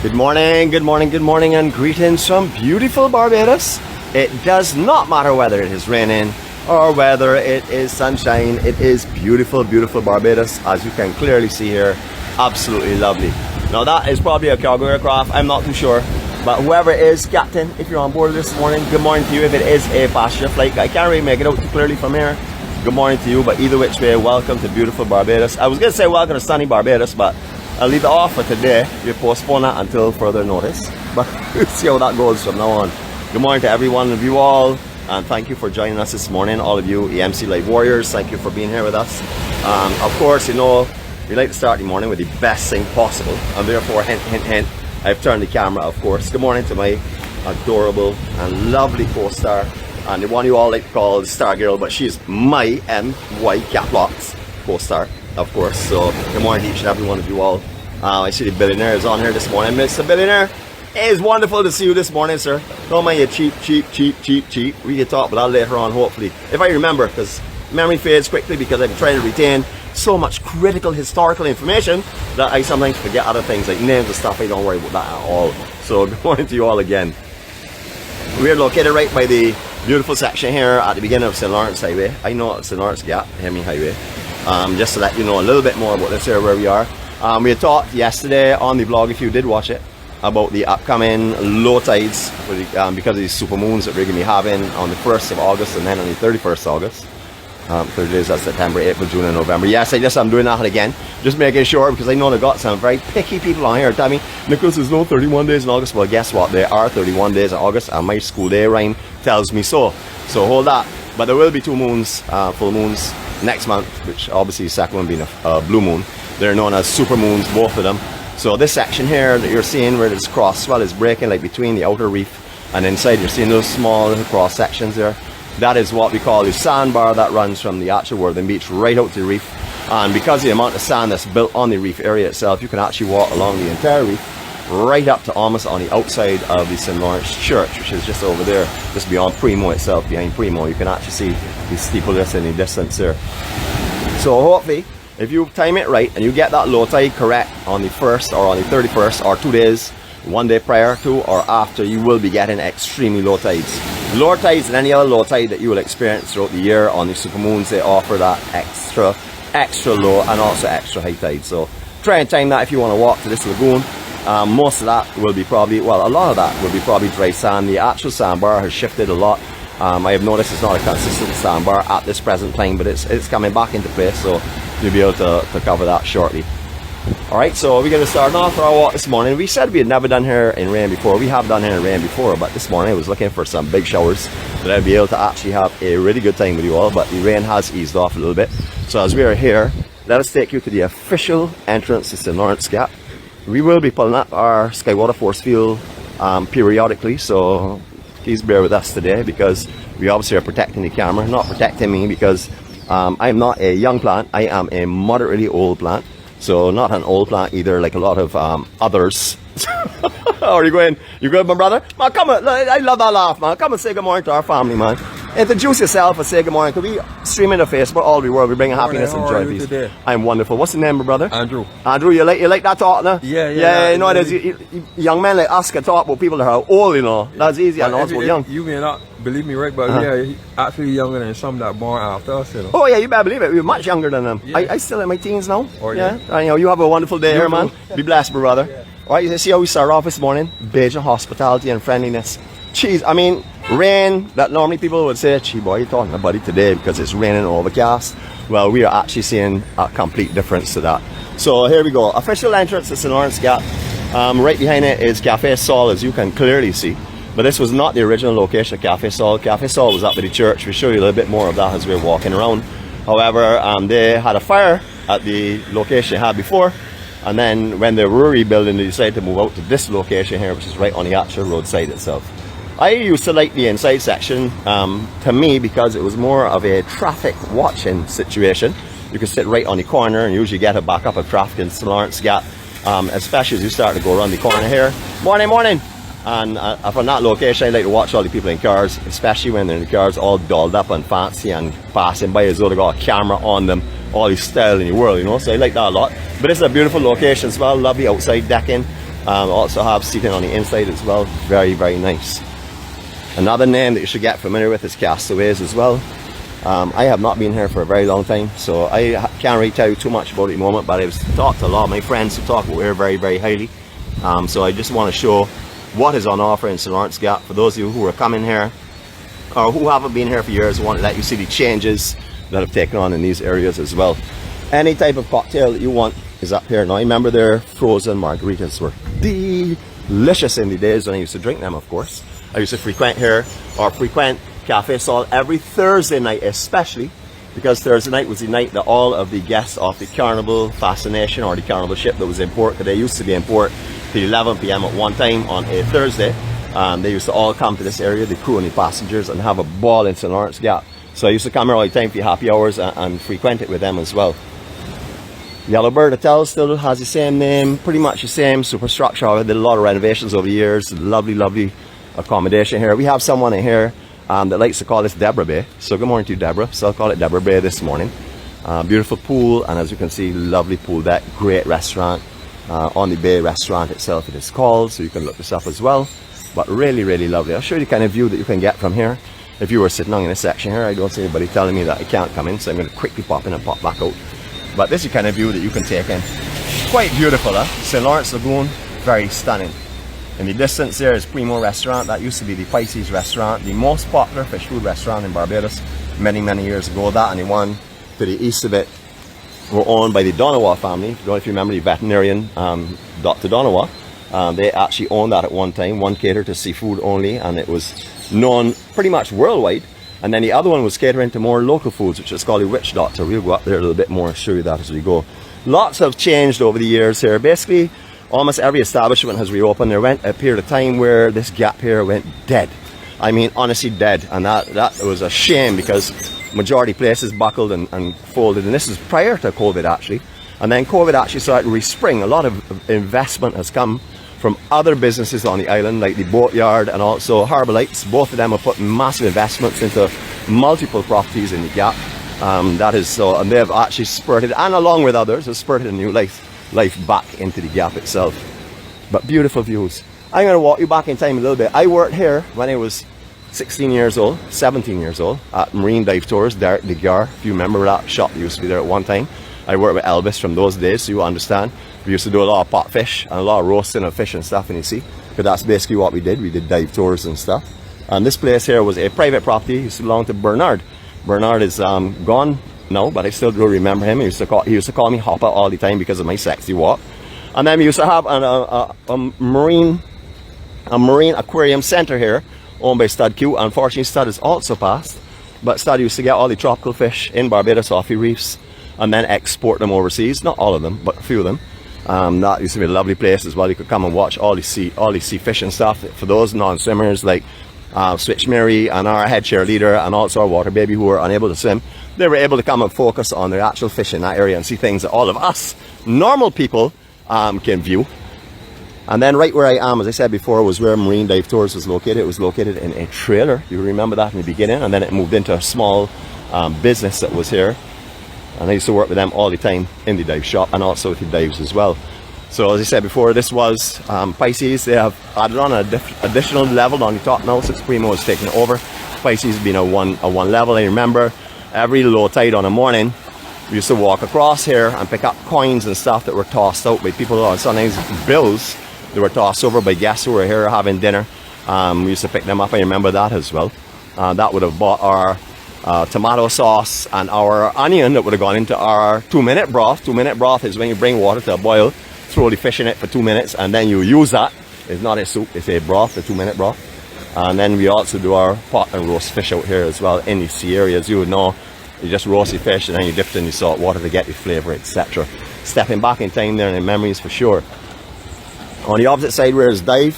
Good morning, and greetings from beautiful Barbados. It does not matter whether it is raining or whether it is sunshine. It is beautiful, beautiful Barbados, as you can clearly see here. Absolutely lovely. Now that is probably a cargo aircraft, I'm not too sure. But whoever it is, Captain, if you're on board this morning, good morning to you. If it is a passenger flight, I can't really make it out too clearly from here. Good morning to you, but either which way, welcome to beautiful Barbados. I was going to say welcome to sunny Barbados, but I'll leave it off for today. We postpone that until further notice. But we'll see how that goes from now on. Good morning to every one of you all, and thank you for joining us this morning. All of you EMC Live Warriors, thank you for being here with us. Of course, you know, we like to start the morning with the best thing possible, and therefore, hint, hint, hint, I've turned the camera, of course. Good morning to my adorable and lovely co-star, and the one you all like to call the Star Girl, but she's my 𝗵𝗿𝗏𝗏 co-star, of course. So good morning to each and every one of you all. I see the billionaire is on here this morning. Mr. Billionaire, it is wonderful to see you this morning, sir. Don't mind you cheap. We can talk about that later on, hopefully, if I remember, because memory fades quickly because I'm trying to retain so much critical historical information that I sometimes forget other things like names and stuff. I don't worry about that at all. So good morning to you all again. We're located right by the beautiful section here at the beginning of St. Lawrence Highway. I know it's St. Lawrence Gap, Hemi Highway. Just to let you know a little bit more about this area where we are. We had talked yesterday on the vlog, if you did watch it, about the upcoming low tides because of these super moons that we're going to be having on the 1st of August and then on the 31st of August. 30 days of September, April, June and November. Yes, I'm doing that again, just making sure, because I know they've got some very picky people on here tell me, Nicholas, there's no 31 days in August. Well, guess what, there are 31 days in August, and my school day rhyme tells me so hold that. But there will be two moons, full moons next month, which obviously the second one being a blue moon. They're known as super moons, both of them. So this section here that you're seeing where this cross swell is breaking, like between the outer reef and inside, you're seeing those small little cross sections there. That is what we call the sandbar that runs from the actual Worthing Beach right out to the reef. And because of the amount of sand that's built on the reef area itself, you can actually walk along the entire reef right up to almost on the outside of the St. Lawrence Church, which is just over there, just beyond Primo itself. Behind Primo, you can actually see the steeple just in the distance there. So hopefully, if you time it right and you get that low tide correct on the 1st or on the 31st or 2 days, 1 day prior to or after, you will be getting extremely low tides. Lower tides than any other low tide that you will experience throughout the year. On the super moons, they offer that extra low and also extra high tide. So try and time that if you want to walk to this lagoon. Most of that will be probably, well, a lot of that will be probably dry sand. The actual sandbar has shifted a lot. I have noticed it's not a consistent sandbar at this present time, but it's coming back into place, so you'll be able to cover that shortly. Alright, so we're going to start off our walk this morning. We said we had never done here in rain before. We have done here in rain before, but this morning I was looking for some big showers that I'd be able to actually have a really good time with you all, but the rain has eased off a little bit. So as we are here, let us take you to the official entrance to St. Lawrence Gap. We will be pulling up our Skywater force field periodically, so please bear with us today because we obviously are protecting the camera, not protecting me, because I'm not a young plant, I am a moderately old plant. So not an old plant either, like a lot of others. Are you going? You good, my brother? Man, come on, I love that laugh, man. Come and say good morning to our family, man. Introduce yourself and say good morning. Could we stream into Facebook all over the world? We bring happiness and joy, please. I'm wonderful. What's the name, my brother? Andrew. Andrew, you like that talk, no? Yeah. You know, there's young men like us can talk about people that are old, you know. That's easy, and also young. You may not believe me, right? But yeah, actually younger than some that born after us, you know. Oh yeah, you better believe it. We're much younger than them. Yeah. I still in my teens now. Yeah. And, you know, you have a wonderful day here, man. Be blessed, my brother. Yeah. All right, you see how we start off this morning? Beijing hospitality and friendliness. Jeez, I mean, rain that normally people would say, gee boy, you're talking about it today because it's raining overcast. Well, we are actually seeing a complete difference to that. So here we go. Official entrance to St. Lawrence Gap. Right behind it is Cafe 𝗨, as you can clearly see. But this was not the original location of Cafe 𝗨. Cafe 𝗨 was up at the church. We'll show you a little bit more of that as we're walking around. However, they had a fire at the location they had before. And then when they were rebuilding, they decided to move out to this location here, which is right on the actual roadside itself. I used to like the inside section, to me, because it was more of a traffic watching situation. You could sit right on the corner and usually get a backup of traffic in St. Lawrence Gap, especially as you start to go around the corner here. Morning! And from that location, I like to watch all the people in cars, especially when they're in the cars all dolled up and fancy and passing by as though they got a camera on them, all the style in the world, you know, so I like that a lot. But it's a beautiful location as well, lovely outside decking. Also have seating on the inside as well. Very, very nice. Another name that you should get familiar with is Castaways as well. I have not been here for a very long time, so I can't really tell you too much about it at the moment, but I've talked to a lot of my friends who talk about it very, very highly. So I just want to show what is on offer in St. Lawrence Gap. For those of you who are coming here, or who haven't been here for years, I want to let you see the changes that have taken on in these areas as well. Any type of cocktail that you want is up here. Now I remember their frozen margaritas were delicious in the days when I used to drink them, of course. I used to frequent Cafe Sol every Thursday night, especially because Thursday night was the night that all of the guests of the Carnival Fascination or the Carnival ship that was in port, because they used to be in port till 11 p.m. at one time on a Thursday. They used to all come to this area, the crew and the passengers, and have a ball in St. Lawrence Gap. So I used to come here all the time for the happy hours and frequent it with them as well. Yellowbird Hotel still has the same name, pretty much the same superstructure. I did a lot of renovations over the years. Lovely, lovely accommodation here. We have someone in here that likes to call this Deborah Bay. So good morning to you, Deborah. So I'll call it Deborah Bay this morning. Beautiful pool, and as you can see, lovely pool deck, great restaurant. On the bay restaurant itself it is called, so you can look this up as well. But really, really lovely. I'll show you the kind of view that you can get from here. If you were sitting on in this section here, I don't see anybody telling me that I can't come in, so I'm going to quickly pop in and pop back out. But this is the kind of view that you can take in. Quite beautiful, huh? St. Lawrence Lagoon, very stunning. In the distance there is Primo Restaurant. That used to be the Pisces restaurant, the most popular fish food restaurant in Barbados many, many years ago. That and the one to the east of it were owned by the Donawa family. I don't know if you remember the veterinarian, Dr. Donawa. They actually owned that at one time. One catered to seafood only, and it was known pretty much worldwide. And then the other one was catering to more local foods, which is called the Witch Doctor. We'll go up there a little bit more and show you that as we go. Lots have changed over the years here. Basically, almost every establishment has reopened. There went a period of time where this gap here went dead. I mean, honestly dead. And that was a shame, because majority places buckled and folded. And this is prior to COVID, actually. And then COVID actually started to respring. A lot of investment has come from other businesses on the island, like the Boatyard and also Ħarbalites. Both of them have put massive investments into multiple properties in the gap. That is so, and they've actually spurted, and along with others, have spurted a new life back into the gap itself. But beautiful views. I'm going to walk you back in time a little bit. I worked here when I was 16 years old, 17 years old, at Marine Dive Tours, Derek de Gar. If you remember that shop that used to be there at one time. I worked with Elvis from those days, so you understand. We used to do a lot of pot fish and a lot of roasting of fish and stuff in the sea, because that's basically what we did. We did dive tours and stuff. And this place here was a private property. It used to belong to Bernard. Bernard is gone now, but I still do remember him. He used to call me Hopper all the time because of my sexy walk. And then we used to have a marine aquarium center here, owned by 𝗪𝗏. Unfortunately, Stud has also passed, but Stud used to get all the tropical fish in Barbados off the reefs and then export them overseas. Not all of them, but a few of them. That used to be a lovely place as well. You could come and watch all the sea fish and stuff. For those non-swimmers like Switch Mary and our head cheerleader and also our water baby who were unable to swim, they were able to come and focus on their actual fish in that area and see things that all of us normal people can view. And then right where I am, as I said before, was where Marine Dive Tours was located. It was located in a trailer. You remember that in the beginning, and then it moved into a small business that was here. And I used to work with them all the time in the dive shop and also with the dives as well. So as I said before, this was Pisces. They have added on an additional level on the top now since Primo has taken over. Pisces being a one level. I remember every low tide on a morning, we used to walk across here and pick up coins and stuff that were tossed out by people on sometimes bills that were tossed over by guests who were here having dinner. We used to pick them up. I remember that as well. That would have bought our tomato sauce and our onion that would have gone into our 2-minute broth. 2-minute broth is when you bring water to a boil, throw the fish in it for 2 minutes, and then you use that. It's not a soup, it's a broth, a 2-minute broth. And then we also do our pot and roast fish out here as well in the sea areas. You would know, you just roast the fish and then you dip it in the salt water to get the flavor, etc. Stepping back in time there and in memories for sure. On the opposite side where is dive,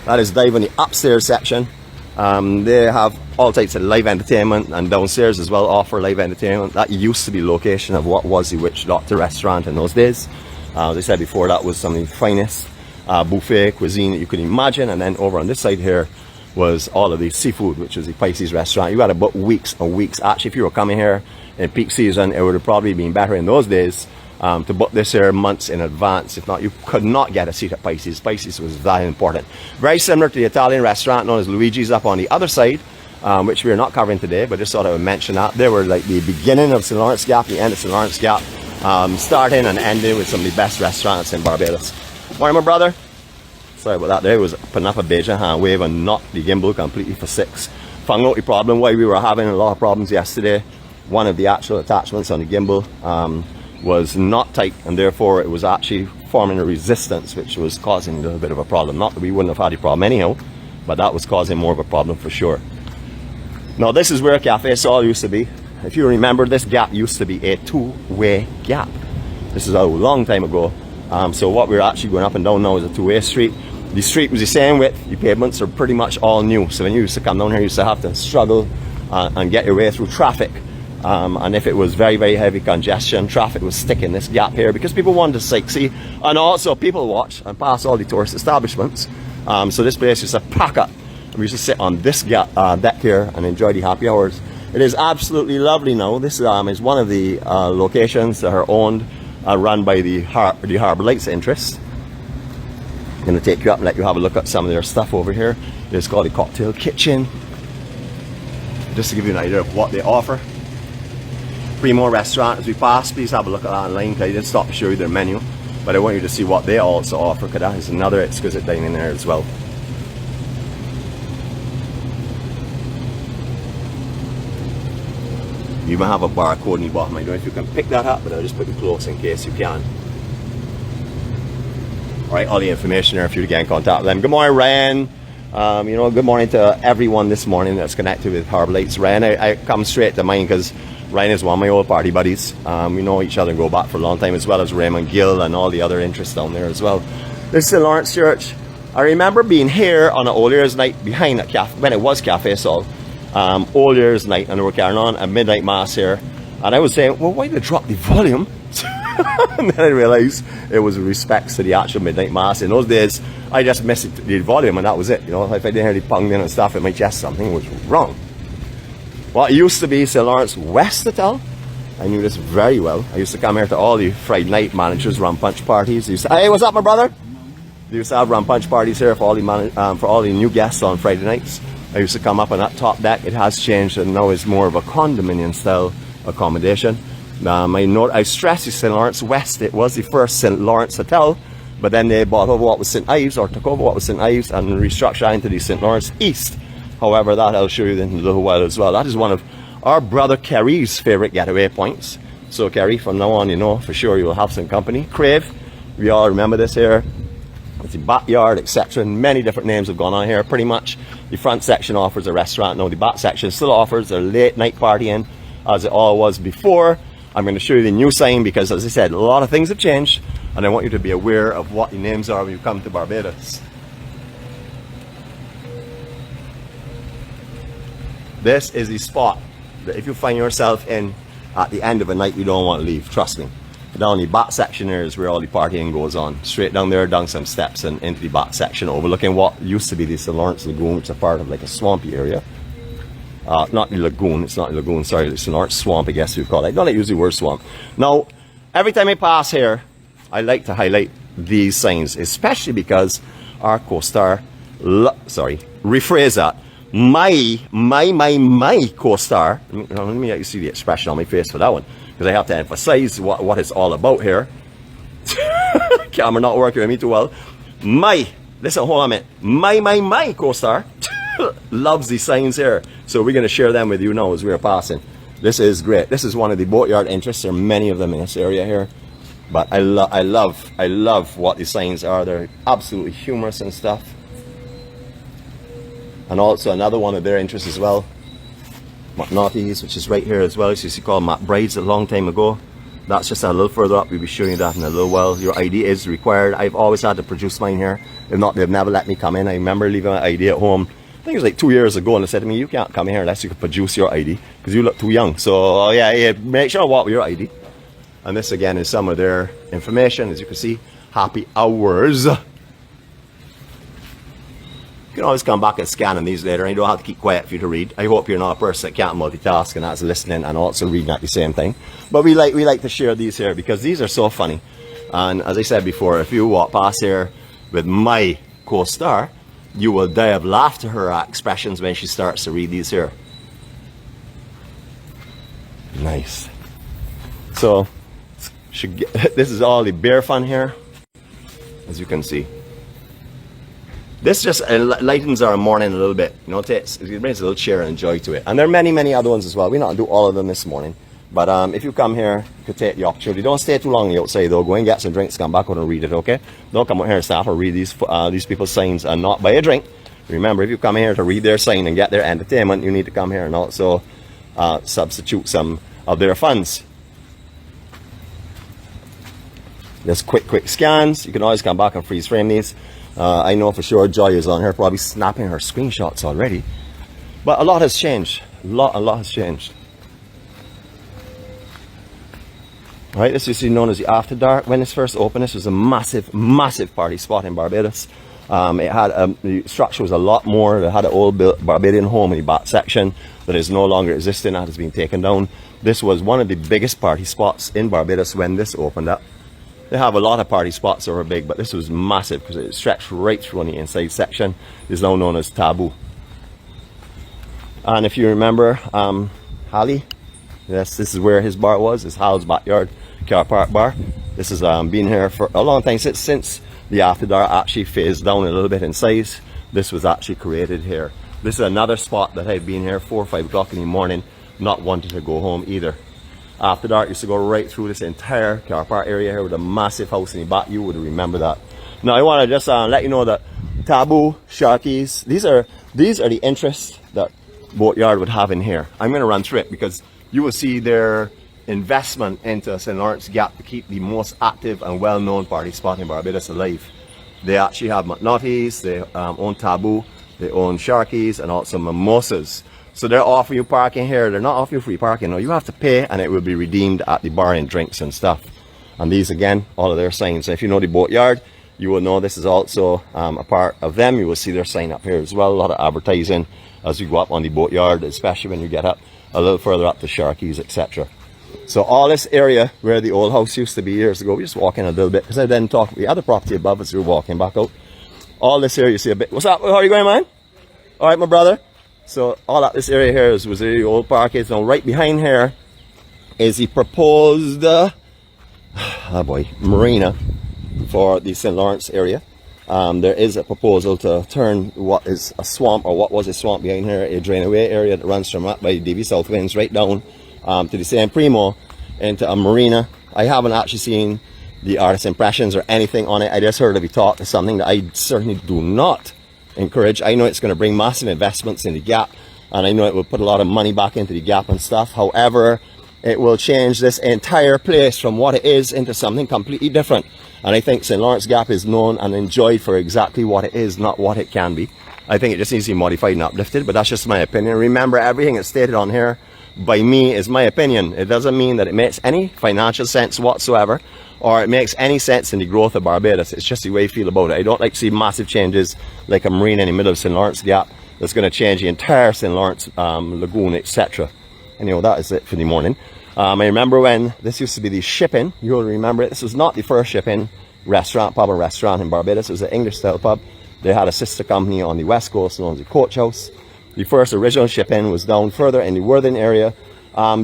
that is dive in the upstairs section. They have all types of live entertainment, and downstairs as well offer live entertainment. That used to be the location of what was the Witch Doctor restaurant in those days. As I said before, that was some of the finest buffet cuisine that you could imagine. And then over on this side here was all of the seafood, which was the Pisces restaurant. You had about weeks and weeks. Actually, if you were coming here in peak season, it would have probably been better in those days. to book this here months in advance. If not, you could not get a seat at 𝗍𝗲's. 𝗍𝗲's was that important. Very similar to the Italian restaurant known as Luigi's up on the other side, which we are not covering today, but just thought I would mention that. They were like the beginning of St. Lawrence Gap, the end of St. Lawrence Gap, starting and ending with some of the best restaurants in Barbados. Morning, my brother. Sorry about that. There was putting up a Beijing hand wave and knocked the gimbal completely for 6. Found out the problem why we were having a lot of problems yesterday. One of the actual attachments on the gimbal was not tight, and therefore it was actually forming a resistance, which was causing a little bit of a problem. Not that we wouldn't have had a problem anyhow, but that was causing more of a problem for sure. Now this is where 𝗃𝐿 used to be. If you remember, this gap used to be a two-way gap. This is a long time ago. So what we're actually going up and down now is a two-way street. The street was the same width. The pavements are pretty much all new. So when you used to come down here, you used to have to struggle and get your way through traffic. And if it was very, very heavy congestion, traffic was stuck in this gap here because people wanted to sightsee and also people watch and pass all the tourist establishments. So this place used to pack up. We used to sit on this deck here and enjoy the happy hours. It is absolutely lovely now. This is one of the locations that are owned, run by the Harbour Lights interest. I'm going to take you up and let you have a look at some of their stuff over here. It's called the Cocktail Kitchen. Just to give you an idea of what they offer. Primo restaurant as we pass, please have a look at that online, because I did stop to show you their menu, but I want you to see what they also offer, because that is another exquisite dining there as well. You even have a barcode in the bottom. I don't know if you can pick that up, but I'll just put it close in case you can. Alright, all the information there if you to get in contact with them. Good morning, Ryan. Good morning to everyone this morning that's connected with Harbour Lights. Ryan, I come straight to mind because Ryan is one of my old party buddies. We know each other and go back for a long time, as well as Raymond Gill and all the other interests down there as well. This is St. Lawrence Church. I remember being here on an Old Year's night behind a cafe, when it was 𝗃𝐿, Old Year's night, and we were carrying on a midnight mass here. And I was saying, well, why did they drop the volume? And then I realized it was respects to the actual midnight mass. In those days, I just missed the volume and that was it. You know, if I didn't hear the ponging and stuff in my chest, something was wrong. Well, it used to be St. Lawrence West Hotel. I knew this very well. I used to come here to all the Friday night managers rum punch parties. Hey, what's up, my brother? They used to have rum punch parties here for all the new guests on Friday nights. I used to come up on that top deck. It has changed and now it's more of a condominium style accommodation. I stress the St. Lawrence West. It was the first St. Lawrence Hotel, but then they bought over what was St. Ives, or took over what was St. Ives, and restructured into the St. Lawrence East. However, that I'll show you in a little while as well. That is one of our brother Kerry's favorite getaway points. So Kerry, from now on, you know for sure you will have some company. Crave, we all remember this here. It's the backyard, etc. Many different names have gone on here. Pretty much the front section offers a restaurant. No, the back section still offers a late night partying, as it all was before. I'm going to show you the new sign because, as I said, a lot of things have changed, and I want you to be aware of what the names are when you come to Barbados. This is the spot that if you find yourself in at the end of a night, you don't want to leave, trust me. Down the back section here is where all the partying goes on. Straight down there, down some steps and into the back section, overlooking what used to be the St. Lawrence Lagoon, which is a part of like a swampy area. Not the lagoon, it's not the lagoon, sorry, the St. Lawrence Swamp, I guess you call it. I don't use the word swamp. Now, every time I pass here, I like to highlight these signs, especially because our co-star, rephrase that, my co-star, let me let you see the expression on my face for that one, because I have to emphasize what it's all about here. Camera not working with me too well. Listen, hold on a minute. My co-star loves these signs here, so we're going to share them with you now as we're passing. This is great. This is one of the boatyard interests. There are many of them in this area here, but I love what these signs are. They're absolutely humorous and stuff. And also another one of their interests as well, McNaughty's, which is right here as well. It used to call McBride's a long time ago. That's just a little further up. We'll be showing you that in a little while. Your ID is required. I've always had to produce mine here. If not, they've never let me come in. I remember leaving my ID at home, I think it was like 2 years ago, and they said to me, you can't come here unless you can produce your ID because you look too young. So yeah, make sure to walk with your ID. And this again is some of their information. As you can see, happy hours. You can always come back and scan on these later, and you don't have to keep quiet for you to read. I hope you're not a person that can't multitask and that's listening and also reading at the same time. But we like to share these here because these are so funny. And as I said before, if you walk past here with my co-star, you will die of laughter at her expressions when she starts to read these here. Nice. So this is all the bear fun here, as you can see. This just lightens our morning a little bit, you know, it brings a little cheer and joy to it. And there are many other ones as well. We're not going to do all of them this morning. But if you come here, you could take the opportunity. Don't stay too long on the outside though. Go and get some drinks, come back out and read it, okay? Don't come out here and stop or read these people's signs and not buy a drink. Remember, if you come here to read their sign and get their entertainment, you need to come here and also substitute some of their funds. Just quick scans. You can always come back and freeze frame these. I know for sure Joy is on here probably snapping her screenshots already. But a lot has changed. A lot has changed. Alright, this is known as the After Dark. When this first opened, this was a massive party spot in Barbados. It had the structure was a lot more. It had an old Barbadian home in the back section that is no longer existing. That has been taken down. This was one of the biggest party spots in Barbados when this opened up. They have a lot of party spots that were big, but this was massive because it stretched right through on the inside section. It's now known as 𝗏𝗏. And if you remember, Halley, yes, this is where his bar was. It's Hal's backyard car park bar. This has been here for a long time since the After Dark actually phased down a little bit in size. This was actually created here. This is another spot that I've been here 4 or 5 o'clock in the morning, not wanting to go home either. After Dark used to go right through this entire car park area here with a massive house in the back. You would remember that. Now I want to just let you know that 𝗏𝗏, sharkies, these are the interests that Boatyard would have in here. I'm going to run through it because you will see their investment into St.LawrenceGap to keep the most active and well-known party spot in Barbados alive. They actually have McNaughty's, they own 𝗏𝗏, they own sharkies and also mimosas. So they're offering you parking here. They're not offering you free parking. No, you have to pay and it will be redeemed at the bar and drinks and stuff. And these again, all of their signs. So if you know the Boatyard, you will know this is also a part of them. You will see their sign up here as well. A lot of advertising as you go up on the Boatyard, especially when you get up a little further up to Sharkies, etc. So all this area where the old house used to be years ago, we just walk in a little bit because I then talked the other property above as we were walking back out. All this area you see a bit. What's up? How are you going, man? All right, my brother. So all that this area here was the old parkades. Now right behind here is the proposed marina for the St. Lawrence area. There is a proposal to turn what is a swamp, or what was a swamp behind here, a drain away area that runs from up by the DV South Winds right down to the San Primo into a marina. I haven't actually seen the artist impressions or anything on it. I just heard of it talk. It's something that I certainly do not encourage. I know it's going to bring massive investments in the Gap, and I know it will put a lot of money back into the Gap and stuff. However, it will change this entire place from what it is into something completely different. And I think St. Lawrence Gap is known and enjoyed for exactly what it is, not what it can be. I think it just needs to be modified and uplifted, but that's just my opinion. Remember, everything that's stated on here by me is my opinion. It doesn't mean that it makes any financial sense whatsoever, or it makes any sense in the growth of Barbados. It's just the way I feel about it. I don't like to see massive changes like a marina in the middle of St. Lawrence Gap that's going to change the entire St. Lawrence lagoon, etc. Anyhow, that is it for the morning. I remember when this used to be the shipping. You'll remember it. This was not the first shipping pub and restaurant in Barbados. It was an English style pub. They had a sister company on the west coast known as the Coach House. The first original shipping was down further in the Worthing area. I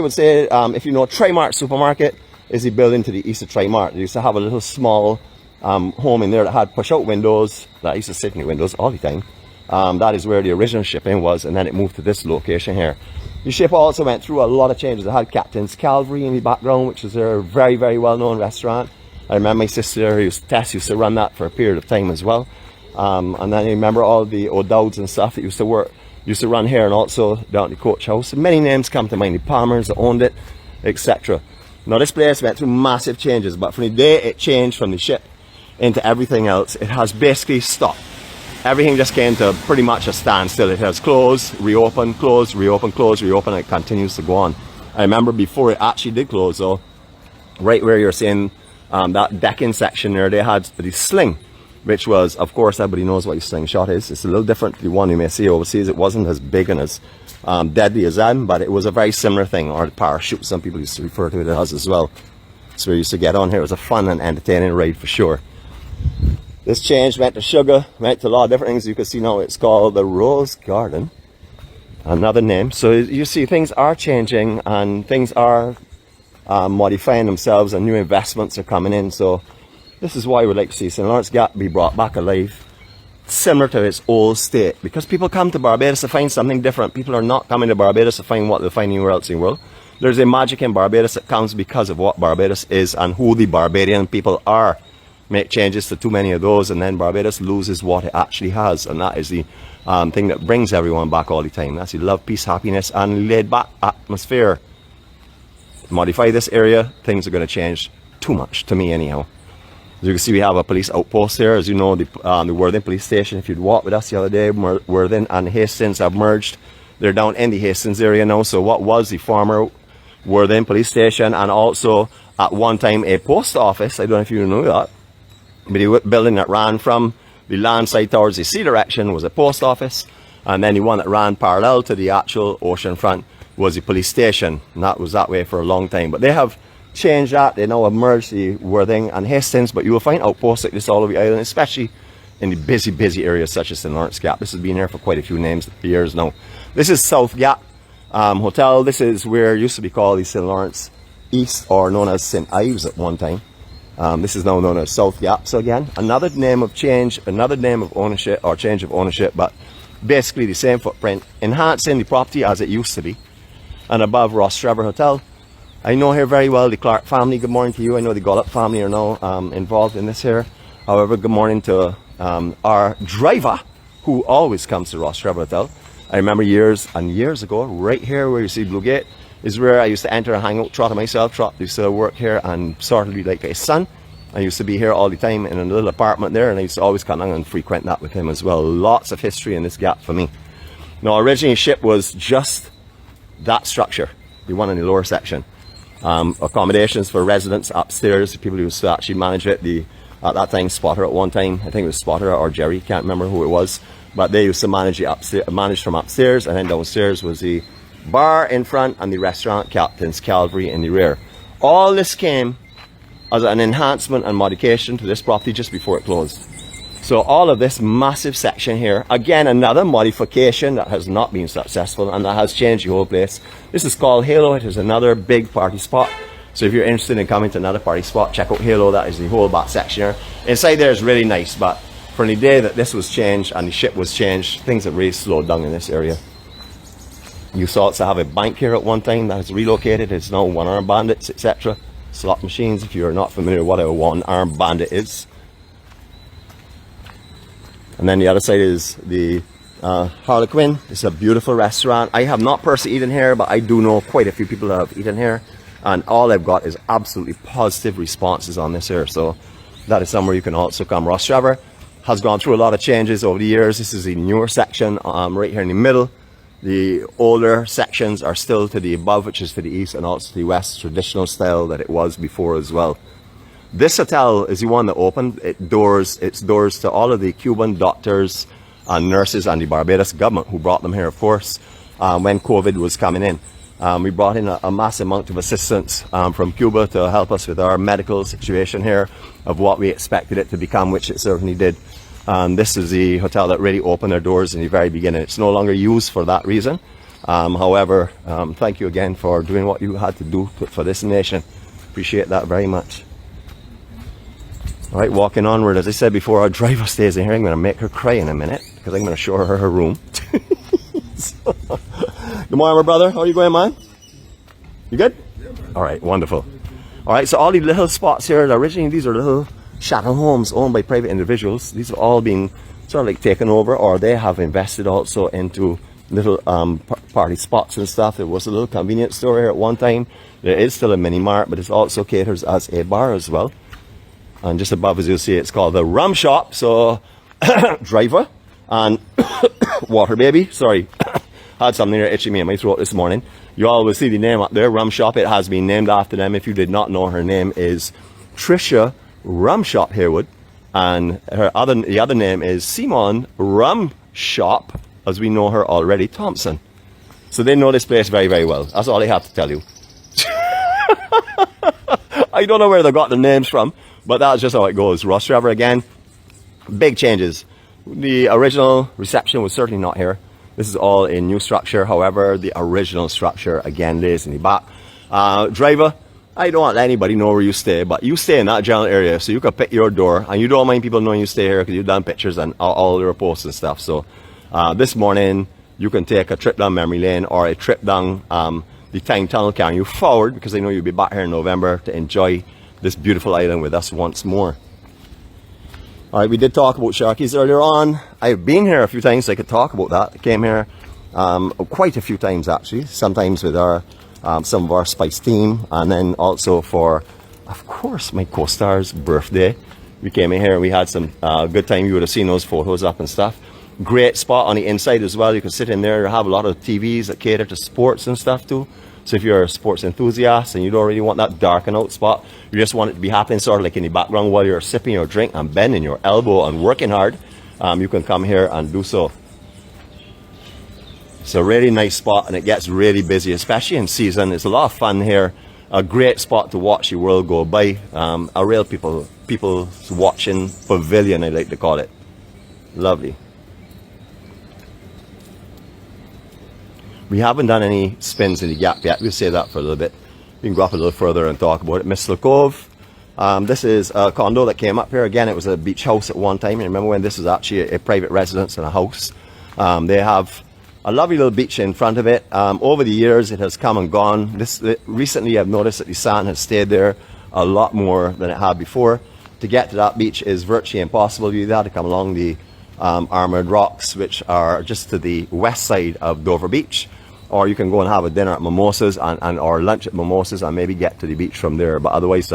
would say, if you know Trimart supermarket, is the building to the east of Trimart. They used to have a little small home in there that had push-out windows. That I used to sit in the windows all the time. That is where the original shipping was, and then it moved to this location here. The ship also went through a lot of changes. It had Captain's Calvary in the background, which is a very, very well-known restaurant. I remember my sister, Tess, used to run that for a period of time as well. And then I remember all the O'Dowds and stuff that used to run here, and also down at the Coach House. Many names come to mind, the Palmers that owned it, etc. Now this place went through massive changes, but from the day it changed from the ship into everything else, it has basically stopped. Everything just came to pretty much a standstill. It has closed, reopened, closed, reopened, closed, reopened, and it continues to go on. I remember before it actually did close though, right where you're seeing that decking section there, they had the sling. which was, of course, everybody knows what a slingshot is. It's a little different to the one you may see overseas. It wasn't as big and as deadly as them, but it was a very similar thing, or the parachute, some people used to refer to it as well. So we used to get on here. It was a fun and entertaining ride for sure. This changed, went to sugar, went to a lot of different things. You can see now it's called the Rose Garden, another name. So you see things are changing and things are modifying themselves, and new investments are coming in. So this is why we'd like to see St. Lawrence Gap be brought back alive, similar to its old state, because people come to Barbados to find something different. People are not coming to Barbados to find what they'll find anywhere else in the world. There's a magic in Barbados that comes because of what Barbados is and who the Barbadian people are. Make changes to too many of those, and then Barbados loses what it actually has, and that is the thing that brings everyone back all the time. That's the love, peace, happiness, and laid-back atmosphere. Modify this area, things are going to change too much, to me anyhow. As you can see, we have a police outpost here. As you know, the Worthing police station, if you'd walked with us the other day, Worthing and Hastings have merged. They're down in the Hastings area now. So what was the former Worthing police station, and also at one time a post office, I don't know if you know that, but the building that ran from the land side towards the sea direction was a post office, and then the one that ran parallel to the actual ocean front was the police station, and that was that way for a long time. But they have changed that. They now have merged the Worthing and Hastings, but you will find outposts like this all over the island, especially in the busy areas such as St. Lawrence Gap. This has been here for quite a few years now. This is South Gap Hotel. This is where it used to be called the St. Lawrence East, or known as St. Ives at one time. This is now known as South Gap. So again, another name of change, another name of ownership, or change of ownership, but basically the same footprint, enhancing the property as it used to be. And above, Ross-Trevor Hotel. I know here very well the Clark family. Good morning to you. I know the Gollop family are now involved in this here. However, good morning to our driver, who always comes to Ross-Trevor Hotel. I remember years and years ago, right here where you see Blue Gate, is where I used to enter and hang out. Trot myself. Trot used to work here and sort of be like his son. I used to be here all the time in a little apartment there, and I used to always come and frequent that with him as well. Lots of history in this gap for me. Now, originally, ship was just that structure, the one in the lower section. Accommodations for residents upstairs, the people who used to actually manage it. At that time, Spotter at one time, I think it was Spotter or Jerry, can't remember who it was, but they used to manage from upstairs, and then downstairs was the bar in front and the restaurant, Captain's Calvary, in the rear. All this came as an enhancement and modification to this property just before it closed. So all of this massive section here, again, another modification that has not been successful and that has changed the whole place. This is called Halo. It is another big party spot. So if you're interested in coming to another party spot, check out Halo. That is the whole back section here. Inside there is really nice, but for the day that this was changed and the ship was changed, things have really slowed down in this area. You saw also have a bank here at one time that has relocated. It's now one-armed bandits, etc. Slot machines, if you're not familiar with what a one-armed bandit is. And then the other side is the Harlequin. It's a beautiful restaurant. I have not personally eaten here, but I do know quite a few people that have eaten here. And all I've got is absolutely positive responses on this here. So that is somewhere you can also come. Ross-Trevor has gone through a lot of changes over the years. This is the newer section right here in the middle. The older sections are still to the above, which is to the east, and also to the west, traditional style that it was before as well. This hotel is the one that opened its doors to all of the Cuban doctors and nurses and the Barbados government, who brought them here, of course, when COVID was coming in. We brought in a massive amount of assistance from Cuba to help us with our medical situation here of what we expected it to become, which it certainly did. And this is the hotel that really opened their doors in the very beginning. It's no longer used for that reason. However, thank you again for doing what you had to do for this nation. Appreciate that very much. All right, walking onward. As I said before, our driver stays in here. I'm going to make her cry in a minute because I'm going to show her her room. So, good morning, my brother. How are you going, man? You good? Yeah, man. All right, wonderful. All right, so all these little spots here, originally these are little shadow homes owned by private individuals. These have all been sort of like taken over, or they have invested also into little party spots and stuff. There was a little convenience store here at one time. There is still a mini mart, but it also caters as a bar as well. And just above, as you'll see, it's called the Rum Shop. So, driver and water baby, sorry, had something here itching me in my throat this morning. You all will see the name up there, Rum Shop. It has been named after them. If you did not know, her name is Tricia Rum Shop Harewood. and the other name is Simon Rum Shop, as we know her already, Thompson. So they know this place very, very well. That's all I have to tell you. I don't know where they got the names from, but that's just how it goes. Ross Trevor again, big changes. The original reception was certainly not here. This is all a new structure. However, the original structure again lays in the back. Driver, I don't want to let anybody know where you stay, but you stay in that general area, so you can pick your door, and you don't mind people knowing you stay here because you've done pictures and all your posts and stuff. So this morning you can take a trip down memory lane or a trip down the Tyne Tunnel carrying you forward, because I know you'll be back here in November to enjoy this beautiful island with us once more. All right, we did talk about Sharkies earlier on. I've been here a few times, so I could talk about that. I came here quite a few times actually, sometimes with our some of our Spice team, and then also for, of course, my co-star's birthday. We came in here and we had some good time. You would have seen those photos up and stuff. Great spot on the inside as well. You can sit in there, have a lot of TVs that cater to sports and stuff too. So if you're a sports enthusiast and you don't really want that darkened out spot, you just want it to be happening sort of like in the background while you're sipping your drink and bending your elbow and working hard, you can come here and do so. It's a really nice spot and it gets really busy, especially in season. It's a lot of fun here. A great spot to watch the world go by. A real people's watching pavilion, I like to call it. Lovely. We haven't done any spins in the gap yet. We'll save that for a little bit. We can go up a little further and talk about it. 𝗪𝗏𝗄𝐿 Cove. This is a condo that came up here. Again, it was a beach house at one time. You remember when this was actually a private residence and a house. They have a lovely little beach in front of it. Over the years, it has come and gone. Recently, I've noticed that the sand has stayed there a lot more than it had before. To get to that beach is virtually impossible. You either have to come along the Armoured Rocks, which are just to the west side of Dover Beach, or you can go and have a dinner at Mimosas or lunch at Mimosas and maybe get to the beach from there. But otherwise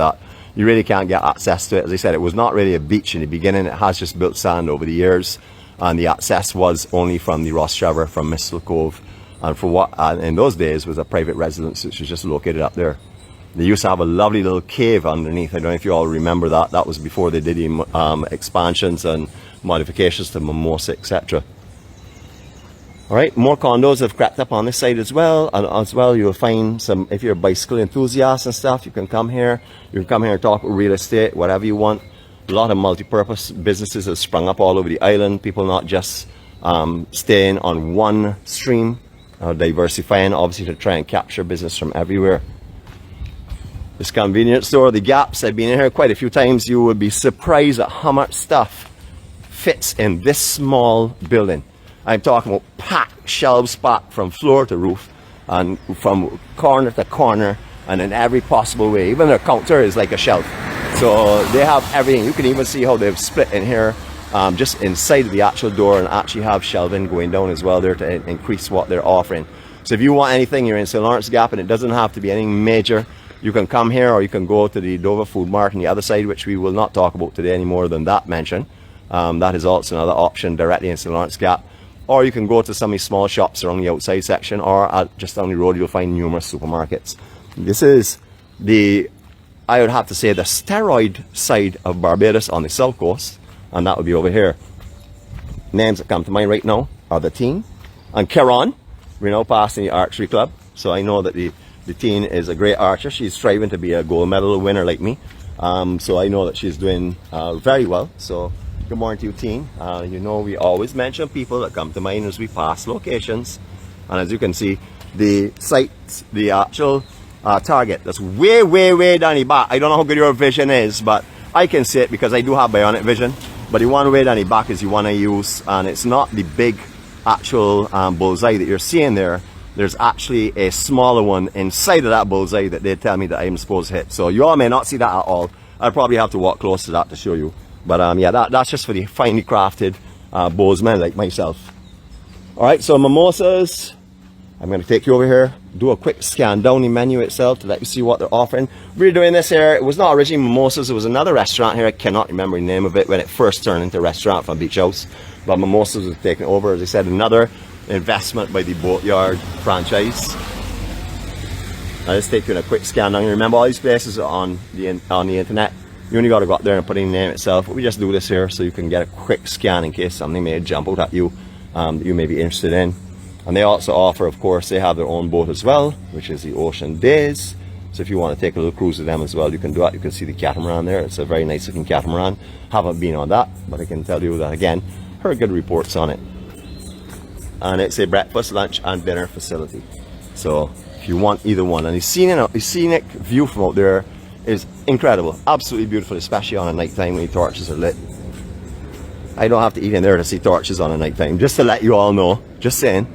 you really can't get access to it. As I said, it was not really a beach in the beginning. It has just built sand over the years, and the access was only from the Ross Trevor, from 𝗪𝗏𝗄𝐿 Cove, and for what in those days was a private residence which was just located up there. They used to have a lovely little cave underneath. I don't know if you all remember that. That was before they did the expansions and modifications to Mimosa, etc. All right, more condos have crept up on this side as well. And as well, you'll find some, if you're a bicycle enthusiast and stuff, you can come here. You can come here and talk about real estate, whatever you want. A lot of multi-purpose businesses have sprung up all over the island. People not just staying on one stream, diversifying, obviously, to try and capture business from everywhere. This convenience store, the Gaps, I've been in here quite a few times. You would be surprised at how much stuff fits in this small building. I'm talking about packed shelves, packed from floor to roof and from corner to corner and in every possible way. Even their counter is like a shelf. So they have everything. You can even see how they've split in here just inside of the actual door, and actually have shelving going down as well there to increase what they're offering. So if you want anything, you're in St. Lawrence Gap, and it doesn't have to be anything major. You can come here, or you can go to the Dover Food Mart on the other side, which we will not talk about today any more than that mention. That is also another option directly in St. Lawrence Gap. Or you can go to some of these small shops around the outside section, or just down the road you'll find numerous supermarkets. This is the, I would have to say, the steroid side of Barbados on the south coast, and that would be over here. Names that come to mind right now are the teen and Karen. We're now passing the archery club, so I know that the teen is a great archer. She's striving to be a gold medal winner like me, so I know that she's doing very well. So good morning to you, teen. You know, we always mention people that come to mind as we pass locations, and as you can see, the site, the actual target, that's way down the back. I don't know how good your vision is, but I can see it because I do have bionic vision. But the one way down the back is the one I use, and it's not the big actual bullseye that you're seeing there. There's actually a smaller one inside of that bullseye that they tell me that I'm supposed to hit. So you all may not see that at all. I'll probably have to walk close to that to show you. But yeah, that's just for the finely crafted bowsmen like myself. All right, so mimosas. I'm going to take you over here, do a quick scan down the menu itself to let you see what they're offering. We're doing this here. It was not originally Mimosas. It was another restaurant here. I cannot remember the name of it when it first turned into a restaurant from Beach House. But Mimosas was taken over, as I said, another investment by the Boatyard franchise. I'll just take you in a quick scan down. Remember, all these places are on the internet. You only got to go up there and put in the name itself. But we just do this here so you can get a quick scan in case something may jump out at you that you may be interested in. And they also offer, of course, they have their own boat as well, which is the Ocean Days. So if you want to take a little cruise with them as well, you can do that. You can see the catamaran there. It's a very nice looking catamaran. Haven't been on that, but I can tell you that again, heard good reports on it. And it's a breakfast, lunch and dinner facility. So if you want either one, and the scenic view from out there is incredible, absolutely beautiful, especially on a night time when the torches are lit. I don't have to eat in there to see torches on a night time, just to let you all know, just saying.